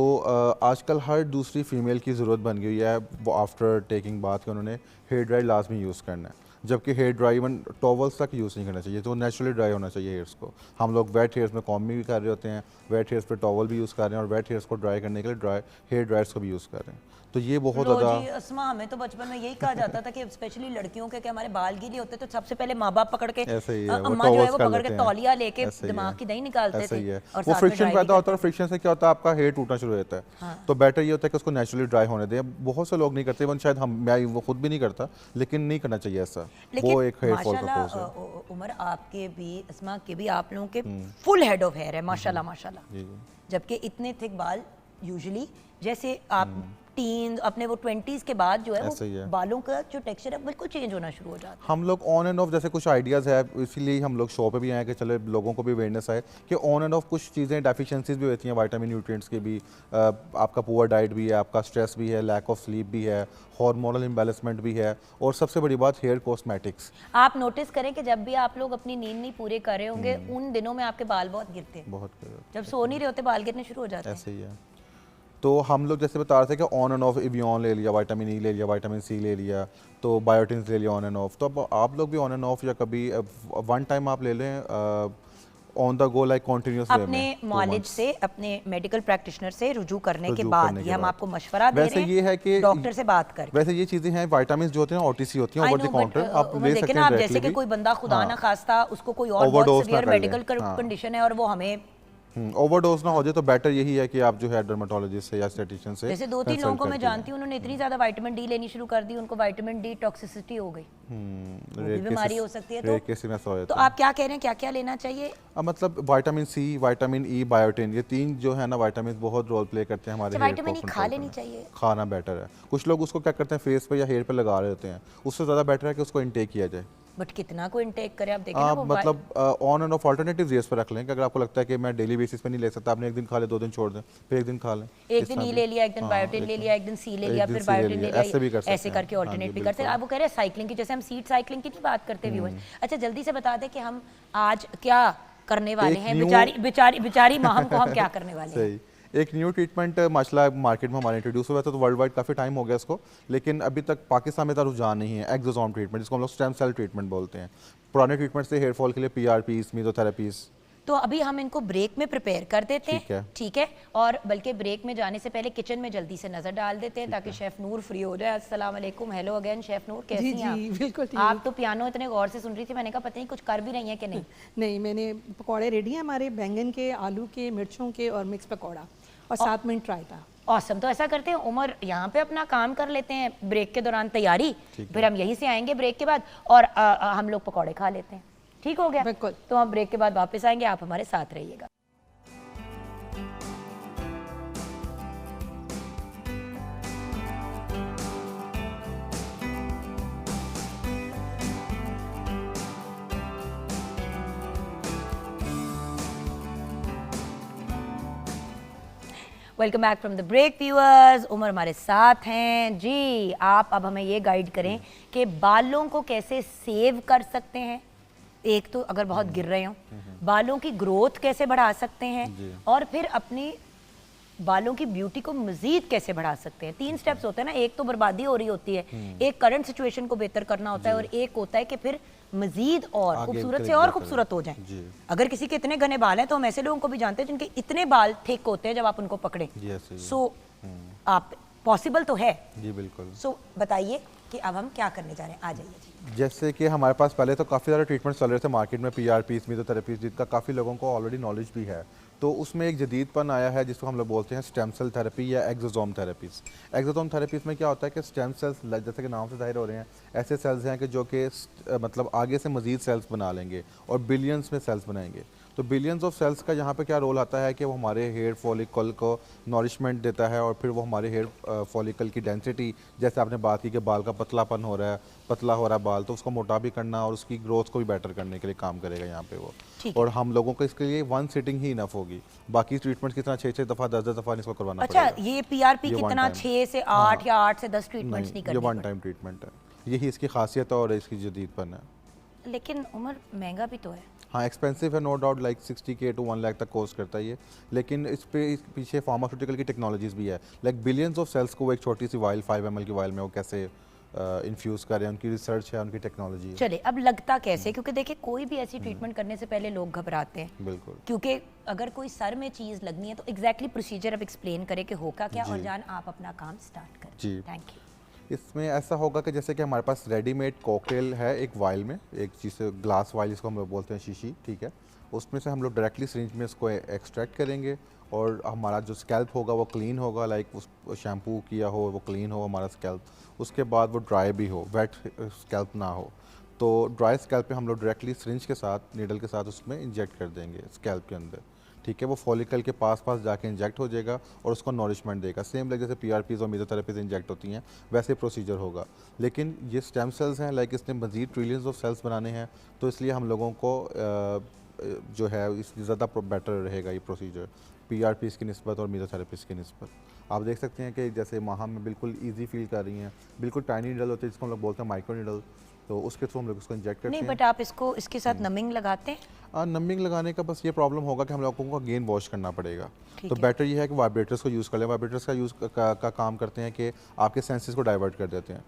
आजकल हर दूसरी फीमेल की ज़रूरत बन गई है वो आफ्टर टेकिंग बाथ के उन्होंने हेयर ड्राई लाजमी यूज़ करना है। जबकि हेयर ड्राई इवन टॉवल्स तक यूज़ नहीं करना चाहिए, तो नेचुरली ड्राई होना चाहिए हेयर्स को। हम लोग वेट हेयर्स में कॉम्बिंग भी कर रहे होते हैं, वेट हेयर्स पे टॉवल भी यूज़ कर रहे हैं, और वेट हेयर्स को ड्राई करने के लिए हेयर ड्रायर्स को भी यूज़ कर रहे हैं। तो ये बहुत लो जी ज़्यादा अस्मा, हमें तो बचपन में यही कहा जाता था कि स्पेशली लड़कियों के हमारे बाल गीले होते तो सबसे पहले माँ बाप पकड़ के ऐसे ही है, वो अम्मा जो है टॉवल्स वो कर पकड़ के लेते हैं। तौलिया लेके ऐसे ही दिमाग है। की दही निकालते ऐसा ही थे है। और वो साथ में फ्रिक्शन dry भी पैदा होता है, और करते फ्रिक्शन से क्या होता है आपका हेयर टूटना शुरू हो जाता है। हाँ। तो बेटर ये होता है कि उसको नेचुरली ड्राई होने दें। बहुत से लोग नहीं करते, इवन शायद मैं वो खुद भी नहीं करता, लेकिन नहीं करना चाहिए ऐसा। वो एक हेयर फॉल का कॉज है। माशाल्लाह उमर, आपके भी अस्मा के भी, आप लोगों के फुल हेड ऑफ हेयर है माशाल्लाह माशाल्लाह। जी जी। जबकि इतने थिक बाल यूजुअली, जैसे आप टीन अपने वो 20s के बाद जो है ऐसा ही वो है। बालों का जो टेक्सचर है बिल्कुल चेंज होना शुरू हो जाता है। हम लोग ऑन एंड ऑफ जैसे कुछ आइडियाज़ है, इसीलिए हम लोग शो पे भी आए कि चले लोगों को भी अवेयरनेस आए कि ऑन एंड ऑफ कुछ चीज़ें डेफिशिएंसीज भी होती हैं, विटामिन न्यूट्रिएंट्स की भी। आपका पुअर डाइट भी है, आपका स्ट्रेस भी है, लैक ऑफ स्लीप भी है, हार्मोनल इम्बैलेंसमेंट भी है, और सबसे बड़ी बात हेयर कॉस्मेटिक्स। आप नोटिस करें कि जब भी आप लोग अपनी नींद नहीं पूरे कर रहे होंगे उन दिनों में आपके बाल बहुत गिरते हैं, बहुत जब सो नहीं रहे होते बाल गिरने शुरू हो जाते हैं। ऐसे ही है। तो हम लोग जैसे बता रहे थे कि ऑन एंड ऑफ एवियन ले लिया, विटामिन ई ले लिया, विटामिन सी ले लिया, तो बायोटिन्स ले लिया ऑन एंड ऑफ। तो अब आप लोग भी ऑन एंड ऑफ या कभी वन टाइम आप ले लें on the go, like continuous way में अपने मॉलेज से, अपने मेडिकल प्रैक्टिशनर से रुजू करने के रुजू बाद, करने के ये हम बाद। आपको मशवरा दे वैसे रहे हैं ये है कि डॉक्टर से बात करके। वैसे ये चीज़ें हैं, विटामिन जो होते हैं OTC होती हैं, I over the know, but, counter, आप उमर ले देखें सकते ना, हैं आप जैसे कि डायरेक्टली कोई बंदा खुदा ना खास्ता उसको कोई और बहुत Overdose ना सीवियर कर ले। मेडिकल हाँ। कंडीशन है और वो हमें ओवरडोज ना हो जाए, तो बेटर यही है कि आप जो है डर्मेटोलॉजिस्ट से या स्टेटिशियन से जैसे 2-3 consult लोगों को मैं करके जानती हूँ उन्होंने इतनी ज्यादा विटामिन डी लेनी शुरू कर दी, उनको विटामिन डी टॉक्सिसिटी हो गई, वो भी बीमारी हो सकती है। रेयर केसेस में ऐसा हो तो जाता है। आप क्या कह रहे हैं, क्या क्या लेना चाहिए? मतलब vitamin C, vitamin E, biotin, ये तीन जो है ना विटामिन बहुत रोल प्ले करते हैं हमारे अच्छा, हेयर विटामिन ई को खा control लेनी करने में। चाहिए? खाना बेटर है। कुछ लोग उसको क्या करते हैं फेस पे या हेयर पे लगा रहे होते हैं, उससे ज़्यादा बेटर है कि उसको इनटेक किया जाए। बट कितना को इनटेक करें? आप देखें ना आप वो मतलब on and off alternative ways पर रख लें कि अगर आपको लगता है कि मैं डेली बेसिस पे नहीं ले सकता, आपने एक दिन खा ले, 2 दिन छोड़ दें, फिर एक दिन खा लें। एक दिन ई ले लिया, एक दिन बायोटिन ले लिया, एक दिन सी ले लिया, फिर बायोटिन ले ऐसे भी लिया, कर सकते ऐसे हैं। करके हाँ ऑल्टरनेट जी, भी कर सकते हैं। बिल्कुल। आप वो कह रहे हैं साइकिलिंग की, जैसे हम सीट साइकिलिंग की नहीं बात करते व्यूअर्स। अच्छा, जल्दी से बता दें कि हम आज क्या करने वाले एक हैं, new- बेचारी माहम को हम क्या करने वाले हैं? सही। एक न्यू ट्रीटमेंट माशाल्लाह मार्केट में हमारे इंट्रोड्यूस हुआ था, तो वर्ल्ड वाइड काफ़ी टाइम हो गया इसको, लेकिन अभी तक पाकिस्तान में इतना रुझान नहीं है। एक्सोसोम ट्रीटमेंट, जिसको हम लोग स्टेम सेल ट्रीटमेंट बोलते हैं। पुराने ट्रीटमेंट से हेयर फॉल के लिए PRPs, मेसोथेरेपीज। तो अभी हम इनको ब्रेक में प्रिपेयर कर देते ठीक हैं, है। ठीक है? और बल्कि ब्रेक में जाने से पहले किचन में जल्दी से नजर डाल देते हैं ताकि शेफ नूर फ्री हो जाए। अस्सलाम वालेकुम, हेलो अगेन शेफ नूर, कैसी जी, हैं जी, आप? बिल्कुल ठीक। आप तो पियानो इतने गौर से सुन रही थी, मैंने कहा पता नहीं कुछ कर भी रही हैं कि नहीं। नहीं, मैंने पकौड़े रेडी हैं हमारे, बैंगन के, आलू के, मिर्चों के और मिक्स पकौड़ा, और 7 मिनट ट्राई था। औसम। तो ऐसा करते हैं उमर, यहाँ पे अपना काम कर लेते हैं ब्रेक के दौरान तैयारी, फिर हम यहीं से आएंगे ब्रेक के बाद और हम लोग पकौड़े खा लेते हैं। ठीक हो गया? बिल्कुल। तो हम ब्रेक के बाद वापस आएंगे, आप हमारे साथ रहिएगा। Welcome back from the break viewers. Umar हमारे साथ हैं जी। आप अब हमें ये गाइड करें कि बालों को कैसे सेव कर सकते हैं। एक तो अगर बहुत गिर रहे हो, बालों की ग्रोथ कैसे बढ़ा सकते हैं, और फिर अपनी बालों की ब्यूटी को मजीद कैसे बढ़ा सकते हैं। 3 स्टेप्स होते हैं ना, एक तो बर्बादी हो रही होती है, एक करंट सिचुएशन को बेहतर करना होता है, और एक होता है कि फिर मजीद और आगे खूबसूरत से करें, और बेहतर खूबसूरत हो जी। जाएं। अगर किसी के इतने घने बाल हैं तो हम ऐसे लोगों को भी जानते हैं जिनके इतने बाल थिक होते हैं जब आप उनको पकड़े। जी, ऐसे ही है। सो आप पॉसिबल तो है। जी बिल्कुल। सो बताइए कि अब हम क्या करने जा रहे हैं, आ जाइए जी। जैसे कि हमारे पास पहले तो काफ़ी सारे ट्रीटमेंट्स चल रहे थे मार्केट में, PRPs, मेसोथेरेपीज, जिसका काफ़ी लोगों को ऑलरेडी नॉलेज भी है। तो उसमें एक जदीदपन आया है जिसको हम लोग बोलते हैं स्टेम सेल थेरेपी या एक्सोसोम थेरेपीज। एक्सोसोम थेरेपीज में क्या होता है कि स्टेम सेल्स, जैसे कि नाम से जाहिर हो रहे हैं, ऐसे सेल्स हैं कि जो कि मतलब आगे से मज़ीद सेल्स बना लेंगे और बिलियंस में सेल्स बनाएंगे। तो बिलियंस ऑफ सेल्स का यहाँ पे क्या रोल आता है कि वो हमारे हेयर फॉलिकल को नॉरिशमेंट देता है और फिर वो हमारे हेयर फॉलिकल की डेंसिटी, जैसे आपने बात की कि बाल का पतलापन हो रहा है, पतला हो रहा है बाल, तो उसको मोटा भी करना और उसकी ग्रोथ को भी बेटर करने के लिए काम करेगा यहाँ पे वो। ठीक और हम लोगों को इसके लिए 1 सिटिंग ही इनफ होगी, बाकी ट्रीटमेंट की तरह 6-6 दफ़ा 10-10 दफ़ा इसको करवाना अच्छा, पड़ेगा। ये PRP ये one कितना time। 6 से 8 या 8 से 10 ट्रीटमेंट्स नहीं ये करने 1 टाइम ट्रीटमेंट है, यही इसकी खासियत है और इसकी जदीदपन है। पड़ते। लेकिन उमर महंगा भी तो है। हाँ एक्सपेंसिव है, no doubt, like 60K to 1 lakh तक कॉस्ट करता है ये, लेकिन इस पीछे फार्मास्यूटिकल की टेक्नोलॉजीज़ भी है। लाइक बिलियंस ऑफ सेल्स को वो एक छोटी सी वाइल 5 ml की वाइल में वो कैसे इन्फ्यूज़ करें, उनकी रिसर्च है, उनकी टेक्नोलॉजी है। चले, अब लगता कैसे, क्योंकि देखिए कोई भी ऐसी ट्रीटमेंट करने से पहले लोग घबराते हैं, बिल्कुल। क्योंकि अगर कोई सर में चीज़ लगनी है तो एग्जैक्टली प्रोसीजर अब एक्सप्लेन करें कि होगा क्या, और जी। जान आप अपना काम स्टार्ट करें। जी। Thank you. इसमें ऐसा होगा कि जैसे कि हमारे पास रेडीमेड कॉकटेल है एक वाइल में, एक चीज़ से ग्लास वाइल जिसको हम लोग बोलते हैं शीशी, ठीक है, उसमें से हम लोग डायरेक्टली सिरिंज में इसको एक्सट्रैक्ट करेंगे और हमारा जो स्कैल्प होगा वो क्लीन होगा, लाइक उस शैम्पू किया हो वो क्लीन हो हमारा स्कैल्प, उसके बाद वो ड्राई भी हो, वेट स्कैल्प ना हो। तो ड्राई स्कैल्प पे हम लोग डायरेक्टली सिरिंज के साथ, नीडल के साथ उसमें इंजेक्ट कर देंगे स्कैल्प के अंदर, ठीक है, वो फॉलिकल के पास जाके इंजेक्ट हो जाएगा और उसको नॉरिशमेंट देगा। सेम लाइक जैसे PRPs और मेसोथेरेपीज इंजेक्ट होती हैं वैसे प्रोसीजर होगा, लेकिन ये स्टेम सेल्स हैं, लाइक इसने मज़ीद ट्रिलियंस ऑफ सेल्स बनाने हैं, तो इसलिए हम लोगों को जो है इसलिए ज़्यादा बेटर रहेगा ये प्रोसीजर PRPs की निस्बत और मेसोथेरेपीज की निस्बत। आप देख सकते हैं कि जैसे माह में बिल्कुल ईजी फील कर रही हैं, बिल्कुल टाइनी नीडल होती है जिसको हम लोग बोलते हैं माइक्रो नीडल, तो उसके थ्रू हम लोग उसको इंजेक्ट करते नहीं, हैं। बट आप इसको इसके साथ नमिंग लगाते हैं? नमिंग लगाने का बस ये प्रॉब्लम होगा कि हम लोगों को अगेन वॉश करना पड़ेगा, ठीक तो है। बेटर ये है कि वाइब्रेटर्स को यूज़ कर लें। वाइब्रेटर्स का यूज़ का काम करते हैं कि आपके सेंसेस को डाइवर्ट कर देते हैं,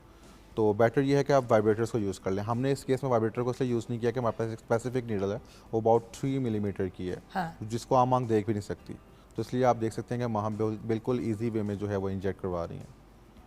तो बेटर ये है कि आप वाइब्रेटर्स को यूज़ कर लें। हमने इस केस में वाइब्रेटर को इसलिए यूज़ नहीं किया कि हमारे पास एक स्पेसिफिक नीडल है, वो अबाउट 3 मिलीमीटर की है, हाँ। जिसको आम आंख देख भी नहीं सकती, तो इसलिए आप देख सकते हैं कि वहाँ बिल्कुल ईजी वे में जो है वो इंजेक्ट करवा रही हैं।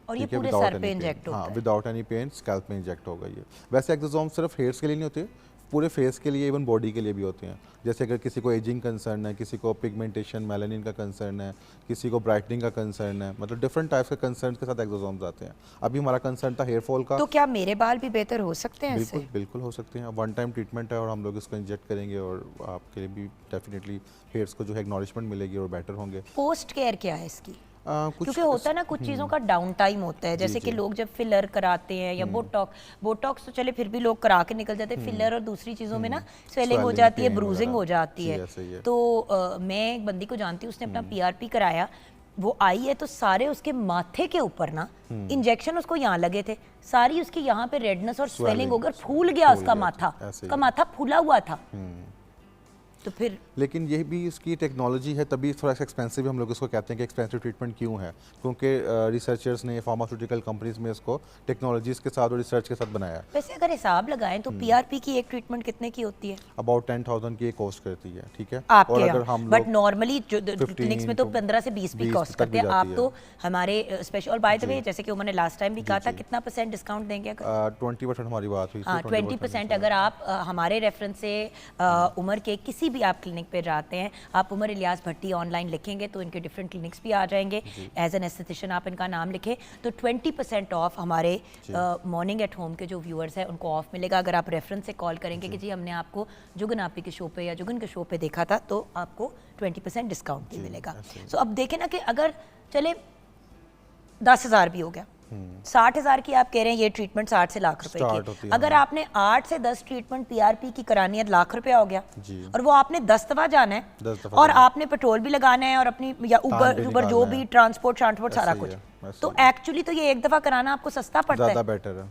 और ये ठीक है, पूरे without सर any पे pain। इंजेक्ट होता हाँ, है? विदाउट एनी पेन स्कैल्प में इंजेक्ट होगा ये। वैसे एक्सोसोम सिर्फ हेयर्स के लिए नहीं होते, पूरे फेस के लिए, इवन बॉडी के लिए भी होते हैं। जैसे अगर किसी को एजिंग कंसर्न है, किसी को पिगमेंटेशन मेलानिन का कंसर्न है, किसी को ब्राइटनिंग का कंसर्न है, मतलब डिफरेंट टाइप्स के कंसर्न के साथ एक्सोसोम्स आते हैं। अभी हमारा कंसर्न था हेयर फॉल का। तो क्या मेरे बाल भी बेहतर हो सकते हैं बिल्कुल इससे? बिल्कुल हो सकते हैं। 1 टाइम ट्रीटमेंट है और हम लोग इसको इंजेक्ट करेंगे और आपके लिए भी डेफिनेटली हेयर्स को जो है नॉरिशमेंट मिलेगी और बेटर होंगे। पोस्ट केयर क्या है इसकी? कुछ क्योंकि होता है ना कुछ चीज़ों का डाउन टाइम होता है, जैसे कि लोग जब फिलर कराते हैं या बोटॉक्स तो चले फिर भी लोग करा के निकल जाते हैं, फिलर और दूसरी चीज़ों में ना स्वेलिंग हो Swelling, जाती है, pain ब्रूजिंग हो वगैरह। जाती जी, है। ऐसा ही है। तो मैं एक बंदी को जानती हूँ, उसने अपना PRP कराया, वो आई है तो सारे उसके माथे के ऊपर ना इंजेक्शन उसको यहाँ लगे थे, सारी उसकी यहाँ पे रेडनेस और स्वेलिंग होकर फूल गया उसका माथा, ऐसे ही उसका माथा फूला हुआ था। तो फिर लेकिन ये भी इसकी टेक्नोलॉजी है, तभी थोड़ा सा एक्सपेंसिव है। हम लोग इसको कहते हैं कि एक्सपेंसिव ट्रीटमेंट क्यों है, क्योंकि रिसर्चर्स ने फार्मास्यूटिकल कंपनीज में इसको टेक्नोलॉजीज के साथ और रिसर्च के साथ बनाया है। वैसे अगर हिसाब लगाएं तो PRP की एक ट्रीटमेंट कितने की होती है? अबाउट 10,000 की कॉस्ट करती है, ठीक है। आपके और यहाँ, अगर हम बट लोग नॉर्मली जो 15 क्लिनिक्स में तो तो 15 से 20 भी 20 कॉस्ट तक करते भी हैं। आप जाती तो है। हमारे स्पेशल, और बाय द वे जैसे कि उन्होंने लास्ट टाइम भी कहा था, कितना % डिस्काउंट देंगे? 20% हमारी बात हुई थी। हाँ, 20% अगर आप हमारे रेफरेंस से उमर के किसी भी आप क्लिनिक पे जाते हैं, आप उमर इलियास भट्टी ऑनलाइन लिखेंगे तो इनके डिफरेंट क्लिनिक्स भी आ जाएंगे। एज एन एस्थेटिशियन आप इनका नाम लिखें तो 20% ऑफ हमारे मॉर्निंग एट होम के जो व्यूअर्स हैं उनको ऑफ मिलेगा। अगर आप रेफरेंस से कॉल करेंगे कि जी हमने आपको जुगन आपी के शो पे या जुगन के शो पे देखा था, तो आपको 20% डिस्काउंट भी मिलेगा। सो अब देखें ना कि अगर चले 10,000 भी हो गया, 60,000 की आप कह रहे हैं ये ट्रीटमेंट 60 से लाख रुपए Start की, होती है, अगर आपने 8 से 10 ट्रीटमेंट PRP की करानी है, लाख रुपया हो गया। जी। और वो आपने 10 दफा जाना है 10 दफा और जाना। आपने पेट्रोल भी लगाना है और अपनी या भी उबर जो निकालना भी है। ट्रांसपोर्ट सारा ऐसे ही कुछ, है, ऐसे तो ही एक्चुअली तो ये एक दफा कराना आपको सस्ता पड़ता ज़्यादा है। बेटर है।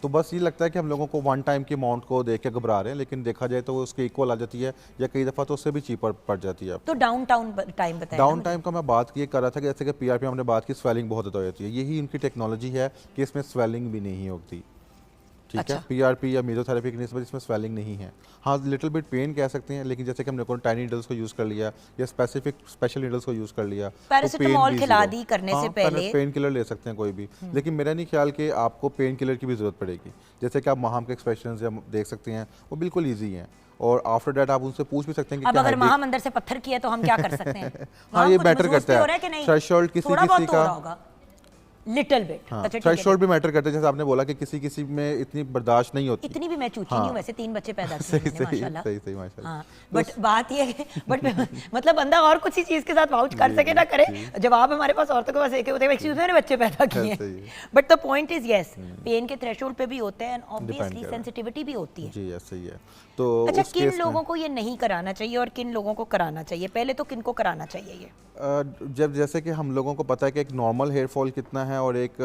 तो बस ये लगता है कि हम लोगों को 1 टाइम की अमाउंट को देख के घबरा रहे हैं, लेकिन देखा जाए तो वो उसके इक्वल आ जाती है या कई दफ़ा तो उससे भी चीपर पड़ जाती है। तो डाउन टाइम बताएं। डाउन टाइम का मैं बात ये कर रहा था कि जैसे कि PRP हमने बात की, स्वेलिंग बहुत ज़्यादा हो जाती है। यही इनकी टेक्नोलॉजी है कि इसमें स्वेलिंग भी नहीं होती। ठीक अच्छा। है, PRP या मेसोथेरेपी करने से इसमें स्वेलिंग नहीं है। हाँ, लिटिल बिट पेन कह सकते हैं, लेकिन जैसे कि हमने टाइनी नीडल्स को यूज़ कर लिया या स्पेशल नीडल्स को यूज़ कर लिया, पैरासिटामोल खिला दी करने से पहले। पेन किलर ले सकते हैं कोई भी, लेकिन मेरा नहीं ख्याल कि आपको पेन किलर की भी ज़रूरत पड़ेगी। जैसे कि आप महाम के एक्सप्रेशन या देख सकते हैं, वो बिल्कुल ईजी हैं, और आफ्टर दैट आप उनसे पूछ भी सकते हैं कि अब क्या अगर headache- महाम अंदर से पत्थर किया तो हम क्या कर सकते हैं? हाँ, महाम ये कुछ मैटर महसूस भी करता हो रहा है। कि नहीं? थ्रेशोल्ड किसी थोड़ा किसी बहुत तो हो का, रहा होगा, लिटिल बिट। हाँ, अच्छा ठीक है, थ्रेशोल्ड भी मैटर करता है। जैसे आपने बोला कि किसी में इतनी बर्दाश्त नहीं होती। इतनी भी मैं चूची हाँ। नहीं हूँ वैसे, 3 बच्चे पैदा किए सही मैंने सही माशाल्लाह। सही माशाल्लाह। हाँ, बट बात ये है बट मतलब बंदा और कुछ ही चीज के साथ वाउच कर सके ना करे। जवाब हमारे पास औरतों के पास एक ही होते हैं, एक्सक्यूज मैंने बच्चे पैदा किए सही है। But the point is yes, pain के थ्रेशोल्ड पे भी होते हैं एंड ऑब्वियसली कर रहा है। सेंसिटिविटी भी होती है। जी ऐसे ही है। तो अच्छा, उस किन केस में लोगों को ये नहीं कराना चाहिए और किन लोगों को कराना चाहिए? पहले तो किन को कराना चाहिए ये? जब जैसे कि हम लोगों को पता है कि एक नॉर्मल हेयर फॉल कितना है और एक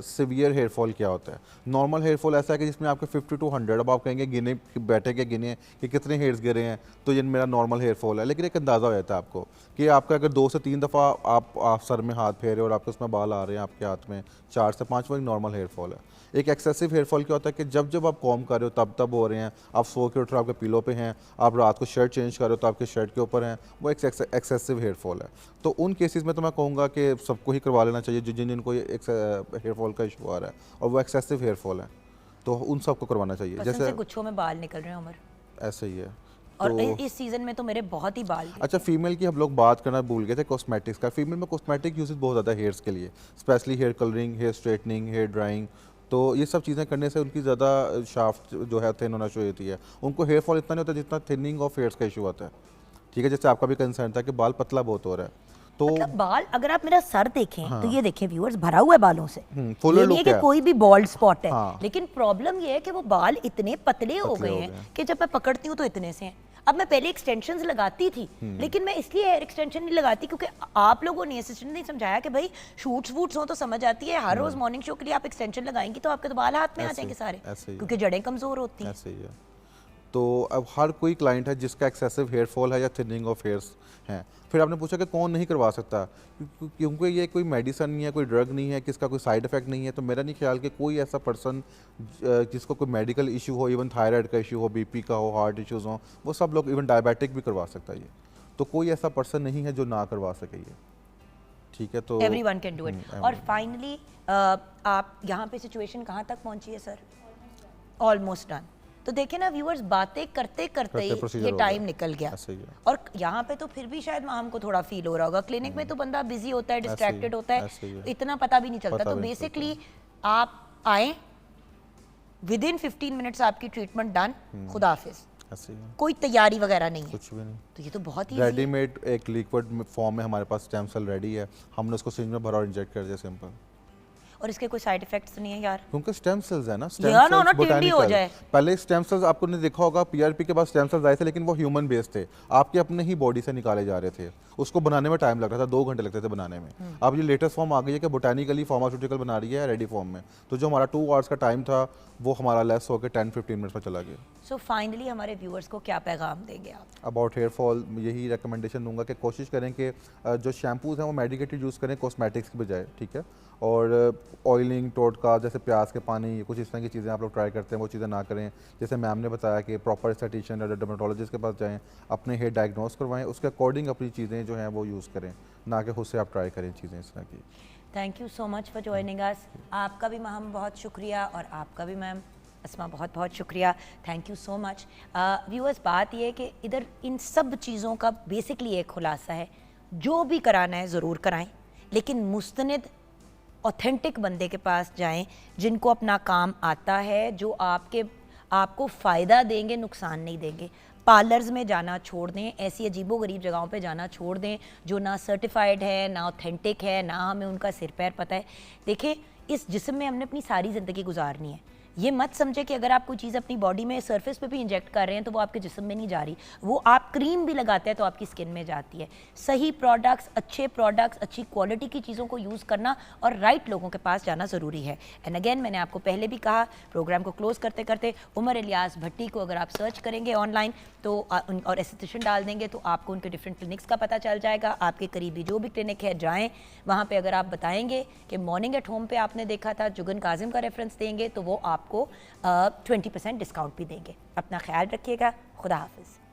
सिवियर हेयर फॉल क्या होता है। नॉर्मल हेयर फॉल ऐसा है कि जिसमें आपके 50 to 100, अब आप कहेंगे गिने बैठे के गिने कि कितने हेयर्स गिरे हैं, तो ये मेरा नॉर्मल हेयर फॉल है। लेकिन एक अंदाज़ा हो जाता है आपको कि आपका अगर 2 से 3 दफ़ा आप सर में हाथ फेरे और आपके उसमें बाल आ रहे हैं आपके हाथ में, 4 से 5 बार नॉर्मल हेयर फॉल है। एक एक्सेसिव हेयर फॉल क्या होता है कि जब आप कॉम कर रहे हो तब हो रहे हैं, आप सो के उठ रहे हो आपके पिलो पे हैं, आप रात को शर्ट चेंज कर रहे हो तो आपके शर्ट के ऊपर हैं, वो एक एक्सेसिव हेयर फॉल है। तो उन केसेस में तो मैं कहूँगा कि सबको ही करवा लेना चाहिए जिनको ये हेयर फॉल का इशू आ रहा है और वो एक्सेसिव हेयर फॉल है, तो उन सबको करवाना चाहिए। पसंद से जैसे गुच्छों में बाल निकल रहे हैं उमर, ऐसे ही है। और तो इस सीजन में तो मेरे बहुत ही बाल थे। अच्छा, फीमेल की हम लोग बात करना भूल गए थे कॉस्मेटिक्स का। फीमेल में कॉस्मेटिक यूजेस बहुत ज़्यादा हेयर्स के लिए, specially hair colouring, hair straightening, hair drying. तो ये सब चीज़ें करने से उनकी ज़्यादा शाफ्ट जो है थिन होना शुरू होती है। उनको हेयर फॉल इतना नहीं होता जितना थिनिंग ऑफ हेयर्स का इशू आता है। ठीक है, जैसे आपका भी कंसर्न था कि बाल पतला बहुत हो रहा है, तो मतलब बाल, अगर आप मेरा सर देखें तो ये देखें व्यूअर्स, भरा हुआ है बालों से। fuller ये नहीं है look कि है। कोई भी बॉल्ड स्पॉट है, हाँ। लेकिन प्रॉब्लम ये है कि वो बाल इतने पतले हो गए हैं कि जब मैं पकड़ती हूँ तो इतने से हैं। अब मैं पहले एक्सटेंशंस लगाती थी, लेकिन मैं इसलिए हेयर एक्सटेंशन नहीं लगाती क्योंकि आप लोगों ने, असिस्टेंट ने समझाया कि भाई शूट्स वूट्स हो तो समझ आती है, हर रोज मॉर्निंग शो के लिए आप एक्सटेंशन लगाएंगी तो आपके तो बाल हाथ में आ जाएंगे सारे, ऐसे ही। क्योंकि जड़ें कमजोर होती हैं। ऐसे ही है। तो अब हर कोई क्लाइंट है जिसका एक्सेसिव हेयर फॉल है या थिनिंग ऑफ हेयर्स हैं। फिर आपने पूछा कि कौन नहीं करवा सकता, क्योंकि ये कोई मेडिसिन नहीं है, कोई ड्रग नहीं है, किसका कोई साइड इफेक्ट नहीं है। तो मेरा नहीं ख्याल कि कोई ऐसा पर्सन जिसको कोई मेडिकल इशू हो, इवन थायराइड का इशू हो, बीपी का हो, हार्ट इश्यूज हो, वो सब लोग, इवन डायबिटिक भी करवा सकता है ये। तो कोई ऐसा पर्सन नहीं है जो ना करवा सके ये। ठीक है, तो एवरीवन कैन डू इट। और फाइनली आप यहाँ पे सिचुएशन कहाँ तक पहुँची है सर? Almost done. तो देखें ना व्यूअर्स, बातें करते करते ही procedure ये हो टाइम गया। निकल गया। ऐसे ही है। और यहाँ पे तो फिर भी शायद हमको थोड़ा फील हो रहा होगा, क्लिनिक में तो बंदा बिजी होता है, डिस्ट्रैक्टेड होता ऐसे ही है, है। इतना पता भी नहीं चलता। पता तो भी नहीं बेसिकली आप आए, विद इन 15 मिनट्स आपकी ट्रीटमेंट डन, खुदा हाफिज। ऐसे ही है, कोई तैयारी वगैरह नहीं है, कुछ भी नहीं। तो ये तो बहुत ही रेडीमेड एक लिक्विड फॉर्म में हमारे पास स्टेम सेल रेडी है, हमने उसको सिरिंज में भरा और इंजेक्ट कर दिया, सिंपल। और इसके कोई साइड इफेक्ट्स तो नहीं है यार? क्योंकि स्टेम सेल्स है ना, स्टेम या ना, सेल्स टेढ़ी हो botanical। जाए। पहले स्टेम सेल्स आपको ने देखा होगा, पीआरपी के बाद स्टेम सेल्स आए थे, लेकिन वो ह्यूमन बेस्ड थे, आपके अपने ही बॉडी से निकाले जा रहे थे। उसको बनाने में टाइम लग रहा था, 2 घंटे लगते थे बनाने में। अब ये लेटेस्ट फॉर्म आ गई है कि बोटानिकली फार्मास्यूटिकल बना रही है रेडी फॉर्म में, तो जो हमारा 2 आवर्स का टाइम था वो हमारा लेस होकर 10-15 मिनट्स में चला गया। सो फाइनली हमारे व्यूअर्स को क्या पैगाम देंगे आप? अबाउट हेयर फॉल यही रिकमेंडेशन दूंगा कि कोशिश करें कि जो शैम्पूज़ हैं वो मेडिकेटेड यूज़ करें कॉस्मेटिक्स की बजाय। ठीक है, और ऑयलिंग, टोटका, जैसे प्याज के पानी, कुछ इस तरह की चीज़ें आप लोग ट्राई करते हैं, वो चीज़ें ना करें। जैसे मैम ने बताया कि प्रॉपर एस्थेटिशियन या डर्मेटोलॉजिस्ट के पास जाएं, अपने हेयर डायग्नोस करवाएं, उसके अकॉर्डिंग अपनी चीज़ें जो हैं वो यूज़ करें, ना कि खुद से आप ट्राई करें चीज़ें इस तरह की। Thank you so much for joining us. आपका भी मैम बहुत शुक्रिया और आपका भी मैम अस्मा बहुत बहुत शुक्रिया। Thank you so much. Viewers, बात ये है कि इधर इन सब चीज़ों का बेसिकली एक खुलासा है, जो भी कराना है ज़रूर कराएं, लेकिन मुस्तनिद ऑथेंटिक बंदे के पास जाएं जिनको अपना काम आता है, जो आपको फ़ायदा देंगे, नुकसान नहीं देंगे। पार्लर्स में जाना छोड़ दें, ऐसी अजीबोगरीब जगहों पे जाना छोड़ दें जो ना सर्टिफाइड है, ना ऑथेंटिक है, ना हमें उनका सिर पैर पता है। देखिए, इस जिस्म में हमने अपनी सारी ज़िंदगी गुजारनी है। ये मत समझे कि अगर आप कोई चीज़ अपनी बॉडी में सरफेस पे भी इंजेक्ट कर रहे हैं तो वो आपके जिस्म में नहीं जा रही, वो आप क्रीम भी लगाते हैं तो आपकी स्किन में जाती है। सही प्रोडक्ट्स, अच्छे प्रोडक्ट्स, अच्छी क्वालिटी की चीज़ों को यूज़ करना और राइट लोगों के पास जाना ज़रूरी है। एंड अगेन, मैंने आपको पहले भी कहा, प्रोग्राम को क्लोज करते करते, उमर इलियास भट्टी को अगर आप सर्च करेंगे ऑनलाइन तो और एस्थेटिशियन डाल देंगे तो आपको उनके डिफरेंट क्लिनिक्स का पता चल जाएगा। आपके करीबी जो भी क्लिनिक है जाएँ, वहाँ पर अगर आप बताएंगे कि मॉर्निंग एट होम पे आपने देखा था, जुगन काजिम का रेफरेंस देंगे तो वो आप आपको 20% डिस्काउंट भी देंगे। अपना ख्याल रखिएगा। खुदा हाफिज़।